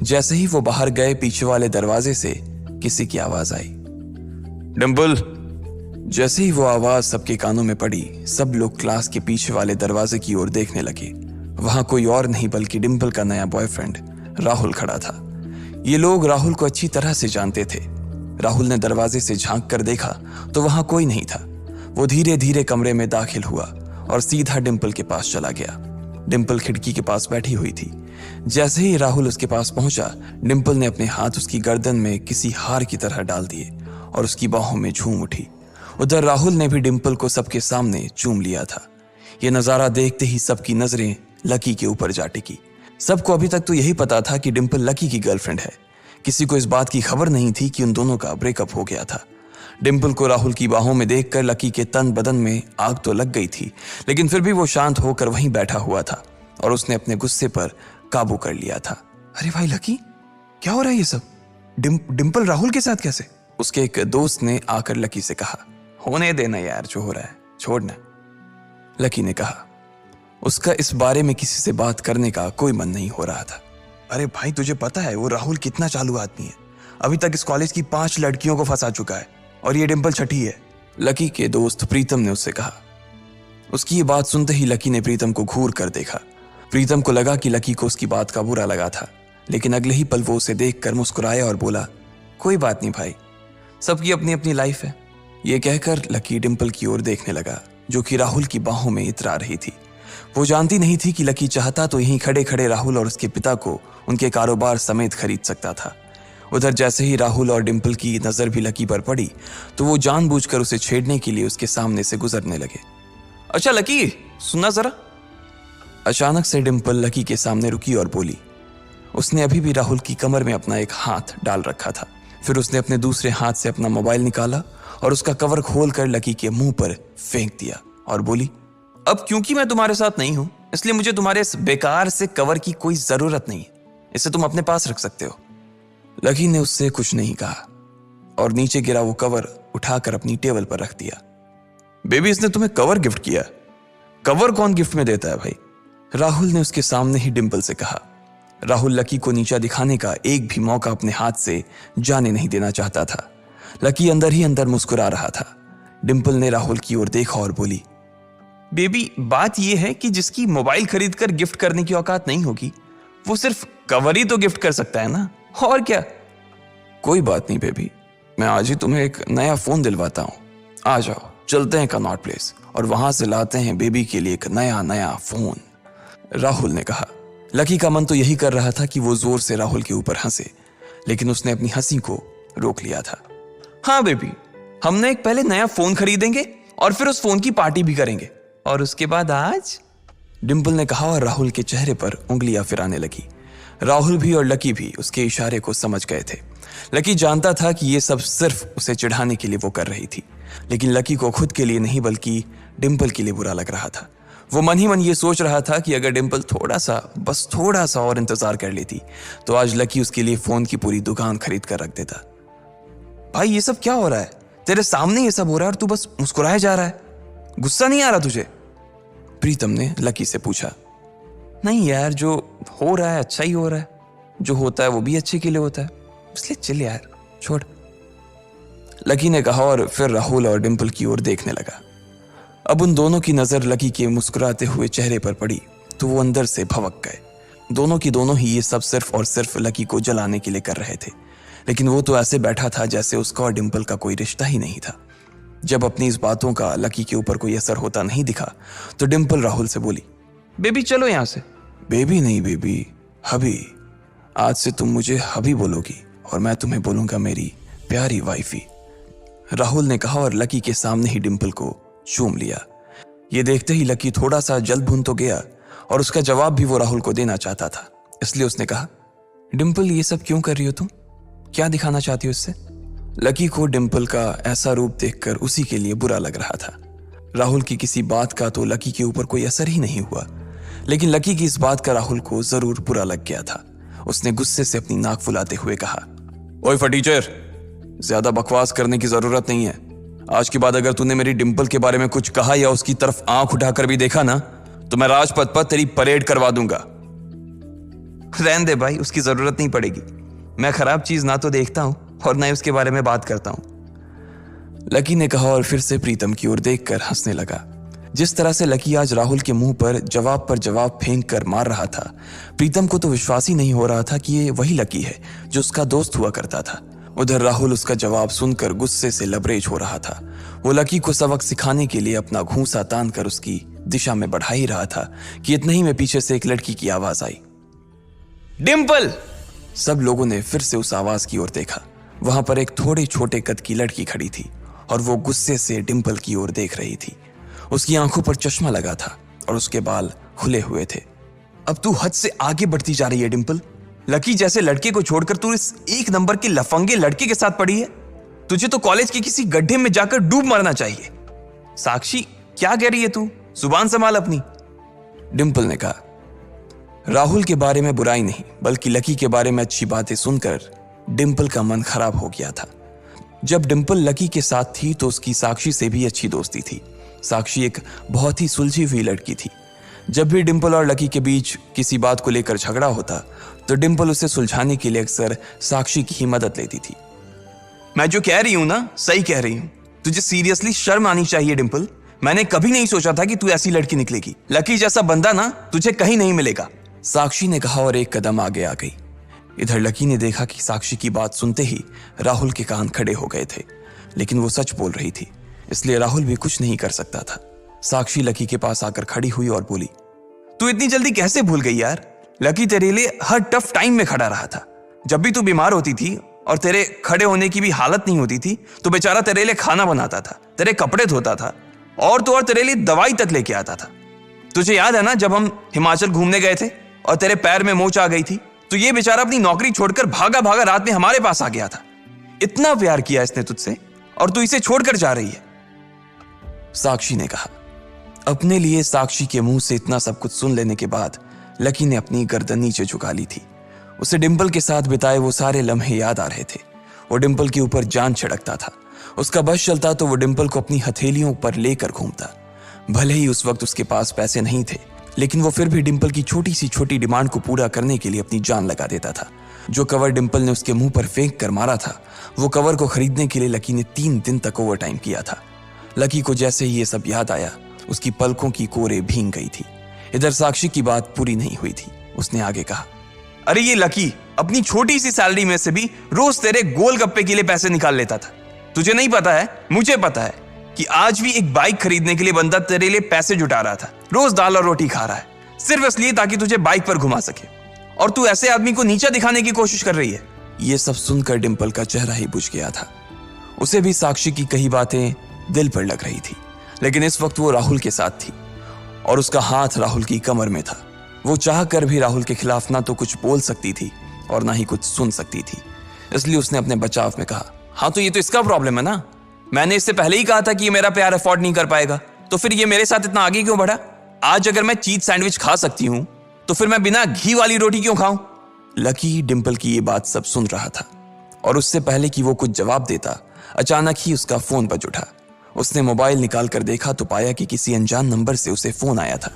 जैसे ही वो बाहर गए पीछे वाले दरवाजे से किसी की आवाज आई, डिंपल। जैसे ही वो आवाज सबके कानों में पड़ी सब लोग क्लास के पीछे वाले दरवाजे की ओर देखने लगे। वहां कोई और नहीं बल्कि डिंपल का नया बॉयफ्रेंड राहुल खड़ा था। ये लोग राहुल को अच्छी तरह से जानते थे। राहुल ने दरवाजे से झांक कर देखा तो वहां कोई नहीं था। वो धीरे धीरे कमरे में दाखिल हुआ और सीधा डिंपल के पास चला गया। डिंपल खिड़की के पास बैठी हुई थी। जैसे ही राहुल उसके पास पहुंचा, डिंपल ने अपने हाथ उसकी गर्दन में किसी हार की तरह डाल दिए और उसकी बाहों में झूम उठी। उधर राहुल ने भी डिंपल को सबके सामने चूम लिया था। यह नजारा देखते ही सबकी नजरें लकी के ऊपर जा टिकी। सबको अभी तक तो यही पता था कि डिंपल लकी की गर्लफ्रेंड है। किसी को इस बात की खबर नहीं थी कि उन दोनों का ब्रेकअप हो गया था। डिंपल को राहुल की बाहों में देखकर लकी के तन बदन में आग तो लग गई थी, लेकिन फिर भी वो शांत होकर वहीं बैठा हुआ था और उसने अपने गुस्से पर काबू कर लिया था। अरे भाई लकी, क्या हो रहा है ये सब? डिंपल राहुल के साथ कैसे? उसके एक दोस्त ने आकर लकी से कहा। होने देना यार, जो हो रहा है छोड़ना, लकी ने कहा। उसका इस बारे में किसी से बात करने का कोई मन नहीं हो रहा था। अरे भाई तुझे पता है वो राहुल कितना चालू आदमी है। अभी तक इस कॉलेज की 5 लड़कियों को फंसा चुका है और ये डिंपल छठी है, लकी के दोस्त प्रीतम ने उससे कहा। उसकी ये बात सुनते ही लकी ने प्रीतम को घूर कर देखा। प्रीतम को लगा कि लकी को उसकी बात का बुरा लगा था, लेकिन अगले ही पल वो उसे देखकर मुस्कुराया और बोला, कोई बात नहीं भाई, सबकी अपनी अपनी लाइफ है। ये कहकर लकी डिंपल की ओर देखने लगा जो कि राहुल की बाहों में इतरा रही थी। वो जानती नहीं थी कि लकी चाहता तो यहीं खड़े खड़े राहुल और उसके पिता को उनके कारोबार समेत खरीद सकता था। उधर जैसे ही राहुल और डिंपल की नजर भी लकी पर पड़ी तो वो जानबूझकर उसे छेड़ने के लिए उसके सामने से गुजरने लगे। अच्छा लकी, सुनना जरा। अचानक से डिंपल लकी के सामने रुकी और बोली। उसने अभी भी राहुल की कमर में अपना एक हाथ डाल रखा था। फिर उसने अपने दूसरे हाथ से अपना मोबाइल निकाला और उसका कवर खोलकर लकी के मुंह पर फेंक दिया और बोली, अब क्योंकि मैं तुम्हारे साथ नहीं हूं, इसलिए मुझे तुम्हारे इस बेकार से कवर की कोई जरूरत नहीं है। इसे तुम अपने पास रख सकते हो। लकी ने उससे कुछ नहीं कहा और नीचे गिरा वो कवर उठाकर अपनी टेबल पर रख दिया। बेबी, इसने तुम्हें कवर गिफ्ट किया? कवर कौन गिफ्ट में देता है भाई? राहुल ने उसके सामने ही डिंपल से कहा। राहुल लकी को नीचा दिखाने का एक भी मौका अपने हाथ से जाने नहीं देना चाहता था। लकी अंदर ही अंदर मुस्कुरा रहा था। डिंपल ने राहुल की ओर देखा और बोली, बेबी, बात यह है कि जिसकी मोबाइल खरीद कर गिफ्ट करने की औकात नहीं होगी, वो सिर्फ कवर ही तो गिफ्ट कर सकता है ना, और क्या। कोई बात नहीं बेबी, मैं आज ही तुम्हें एक नया फोन दिलवाता हूँ। आ जाओ, चलते हैं कनॉट प्लेस और वहां से लाते हैं बेबी के लिए एक नया फोन, राहुल ने कहा। लकी का मन तो यही कर रहा था कि वो जोर से राहुल के ऊपर हंसे, लेकिन उसने अपनी हंसी को रोक लिया था। हाँ बेबी, हमने एक पहले नया फोन खरीदेंगे और फिर उस फोन की पार्टी भी करेंगे, और उसके बाद आज, डिंपल ने कहा और राहुल के चेहरे पर उंगलियां फिराने लगी। राहुल भी और लकी भी उसके इशारे को समझ गए थे। लकी जानता था कि ये सब सिर्फ उसे चिढ़ाने के लिए वो कर रही थी, लेकिन लकी को खुद के लिए नहीं बल्कि डिंपल के लिए बुरा लग रहा था। वो मन ही मन ये सोच रहा था कि अगर डिंपल बस थोड़ा सा और इंतजार कर लेती तो आज लकी उसके लिए फोन की पूरी दुकान खरीद कर रख देता। भाई ये सब क्या हो रहा है? तेरे सामने ये सब हो रहा है और तू बस मुस्कुराए जा रहा है। गुस्सा नहीं आ रहा तुझे? प्रीतम ने लकी से पूछा। नहीं यार, जो हो रहा है अच्छा ही हो रहा है। जो होता है वो भी अच्छे के लिए होता है, इसलिए चिल यार, छोड़, लकी ने कहा और फिर राहुल और डिंपल की ओर देखने लगा। अब उन दोनों की नजर लकी के मुस्कुराते हुए चेहरे पर पड़ी तो वो अंदर से भवक गए। दोनों की दोनों ही ये सब सिर्फ और सिर्फ लकी को जलाने के लिए कर रहे थे, लेकिन वो तो ऐसे बैठा था जैसे उसका और डिंपल का कोई रिश्ता ही नहीं था। जब अपनी इस बातों का लकी के ऊपर कोई असर होता नहीं दिखा तो डिंपल राहुल से बोली, बेबी चलो यहां से। बेबी नहीं बेबी, हबी। आज से तुम मुझे हबी बोलोगी और मैं तुम्हें बोलूंगा मेरी प्यारी वाइफी, राहुल ने कहा और लकी के सामने ही डिंपल को चूम लिया। ये देखते ही लकी थोड़ा सा जल्द भुन तो गया और उसका जवाब भी वो राहुल को देना चाहता था, इसलिए उसने कहा, डिंपल ये सब क्यों कर रही हो तुम? क्या दिखाना चाहती हो इससे? लकी को डिंपल का ऐसा रूप देखकर उसी के लिए बुरा लग रहा था। राहुल की किसी बात का तो लकी के ऊपर कोई असर ही नहीं हुआ, लेकिन लकी की इस बात का राहुल को जरूर बुरा लग गया था। उसने गुस्से से अपनी नाक फुलाते हुए कहा, ओए फटीचर, ज्यादा बकवास करने की जरूरत नहीं है। आज के बाद अगर तूने मेरी डिंपल के बारे में कुछ कहा या उसकी तरफ आंख उठाकर भी देखा ना तो मैं राजपथ पर तेरी परेड करवा दूंगा। रहने दे भाई, उसकी जरूरत नहीं पड़ेगी। मैं खराब चीज ना तो देखता हूं और ना ही उसके बारे में बात करता हूं, लकी ने कहा और फिर से प्रीतम की ओर देखकर हंसने लगा। जिस तरह से लकी आज राहुल के मुंह पर जवाब फेंक कर मार रहा था, प्रीतम को तो विश्वास ही नहीं हो रहा था कि ये वही लकी है जो उसका दोस्त हुआ करता था। उधर राहुल उसका जवाब सुनकर गुस्से से लबरेज हो रहा था। वो लकी को सबक सिखाने के लिए अपना घूंसा तान कर उसकी दिशा में बढ़ा ही रहा था कि इतना ही में पीछे से एक लड़की की आवाज आई, डिंपल। सब लोगों ने फिर से उस आवाज की ओर देखा। वहां पर एक थोड़े छोटे कद की लड़की खड़ी थी और वो गुस्से से डिंपल की ओर देख रही थी। उसकी आंखों पर चश्मा लगा था और उसके बाल खुले हुए थे। अब तू हद से आगे बढ़ती जा रही है डिंपल। लकी जैसे लड़के को छोड़कर तू इस एक नंबर के लफंगे लड़के के साथ पड़ी है। तुझे तो कॉलेज के किसी गड्ढे में जाकर डूब मरना चाहिए। साक्षी, क्या कह रही है तू? जुबान संभाल अपनी, डिंपल ने कहा। राहुल के बारे में बुराई नहीं बल्कि लकी के बारे में अच्छी बातें सुनकर डिंपल का मन खराब हो गया था। जब डिंपल लकी के साथ थी तो उसकी साक्षी से भी अच्छी दोस्ती थी। साक्षी एक बहुत ही सुलझी हुई लड़की थी। जब भी डिंपल और लकी के बीच किसी बात को लेकर झगड़ा होता तो डिंपल उसे सुलझाने के लिए अक्सर साक्षी की ही मदद लेती थी। मैं जो कह रही हूं ना सही कह रही हूं। तुझे सीरियसली शर्म आनी चाहिए डिंपल। मैंने कभी नहीं सोचा था कि तू ऐसी लड़की निकलेगी। लकी जैसा बंदा ना तुझे कहीं नहीं मिलेगा, साक्षी ने कहा और एक कदम आगे आ गई। इधर लकी ने देखा कि साक्षी की बात सुनते ही राहुल के कान खड़े हो गए थे, लेकिन वो सच बोल रही थी इसलिए राहुल भी कुछ नहीं कर सकता था। साक्षी लकी के पास आकर खड़ी हुई और बोली, तू इतनी जल्दी कैसे भूल गई यार? लकी तेरे लिए हर टफ टाइम में खड़ा रहा था। जब भी तू बीमार होती थी और तेरे खड़े होने की भी हालत नहीं होती थी तो बेचारा तेरे लिए खाना बनाता था, तेरे कपड़े धोता था और तो और तेरे लिए दवाई तक लेके आता था। तुझे याद है ना जब हम हिमाचल घूमने गए थे और तेरे पैर में मोच आ गई थी तो ये बेचारा अपनी नौकरी छोड़कर भागा भागा रात में हमारे पास आ गया था। इतना प्यार किया इसने तुझसे और तू इसे छोड़कर जा रही है। साक्षी ने कहा। अपने लिए साक्षी के मुंह से इतना सब कुछ सुन लेने के बाद लकी ने अपनी गर्दन नीचे झुका ली थी। उसे डिंपल के साथ बिताए वो सारे लम्हे याद आ रहे थे। वो डिंपल के ऊपर जान छिड़कता था। उसका बस चलता तो वो डिंपल को अपनी हथेलियों पर लेकर घूमता। भले ही उस वक्त उसके पास पैसे नहीं थे, लेकिन वो फिर भी डिंपल की छोटी सी छोटी डिमांड को पूरा करने के लिए अपनी जान लगा देता था। जो कवर डिंपल ने उसके मुंह पर फेंक कर मारा था, वो कवर को खरीदने के लिए लकी ने 3 दिन तक ओवर टाइम किया था। लकी को जैसे ही ये सब याद आया, उसकी पलकों की कोरे भींग गई थी। इधर साक्षी की बात पूरी नहीं हुई थी। उसने आगे कहा, अरे ये लकी अपनी छोटी सी सैलरी में से भी रोज तेरे गोलगप्पे के लिए पैसे निकाल लेता था। तुझे नहीं पता है, मुझे पता है कि आज भी एक बाइक खरीदने के लिए बंदा तेरे लिए पैसे जुटा रहा था। रोज दाल और रोटी खा रहा है सिर्फ इसलिए ताकि तुझे बाइक पर घुमा सके, और तू ऐसे आदमी को नीचा दिखाने की कोशिश कर रही है। ये सब सुनकर डिंपल का चेहरा ही बुझ गया था। उसे भी साक्षी की कही बातें दिल पर लग रही थी, लेकिन इस वक्त वो राहुल के साथ थी और उसका हाथ राहुल की कमर में था। वो चाह कर भी राहुल के खिलाफ ना तो कुछ बोल सकती थी और ना ही कुछ सुन सकती थी। इसलिए उसने अपने बचाव में कहा, हाँ तो ये तो इसका प्रॉब्लम है ना। मैंने इससे पहले ही कहा था कि ये मेरा प्यार अफोर्ड नहीं कर पाएगा, तो फिर ये मेरे साथ इतना आगे क्यों बढ़ा? आज अगर मैं चीज सैंडविच खा सकती हूं तो फिर मैं बिना घी वाली रोटी क्यों खाऊं? लकी डिंपल की ये बात सब सुन रहा था और उससे पहले कि वो कुछ जवाब देता, अचानक ही उसका फोन बज उठा। उसने मोबाइल निकाल कर देखा तो पाया कि किसी अनजान नंबर से उसे फोन आया था।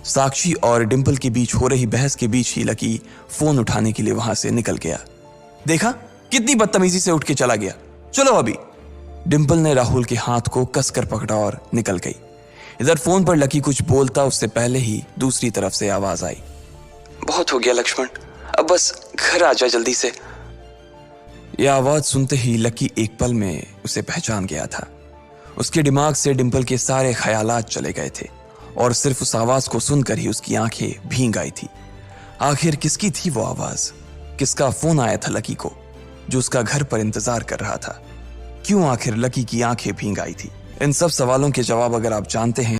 साक्षी और डिंपल के बीच हो रही बहस के बीच ही लकी फोन उठाने के लिए वहां से निकल गया। देखा कितनी बदतमीजी से उठ के चला गया। चलो अभी। डिंपल ने राहुल के हाथ को कसकर पकड़ा और निकल गई। इधर फोन पर लकी कुछ बोलता उससे पहले ही दूसरी तरफ से आवाज आई, बहुत हो गया लक्ष्मण, अब बस घर आ जा जल्दी से। यह आवाज सुनते ही लकी एक पल में उसे पहचान गया था। उसके दिमाग से डिंपल के सारे ख्यालात चले गए थे और सिर्फ उस आवाज को सुनकर ही उसकी आंखें भीग आई थी। आखिर किसकी थी वो आवाज? किसका फोन आया था लकी को जो उसका घर पर इंतजार कर रहा था? क्यों आखिर लकी की आंखें भीग आई थी? इन सब सवालों के जवाब अगर आप जानते हैं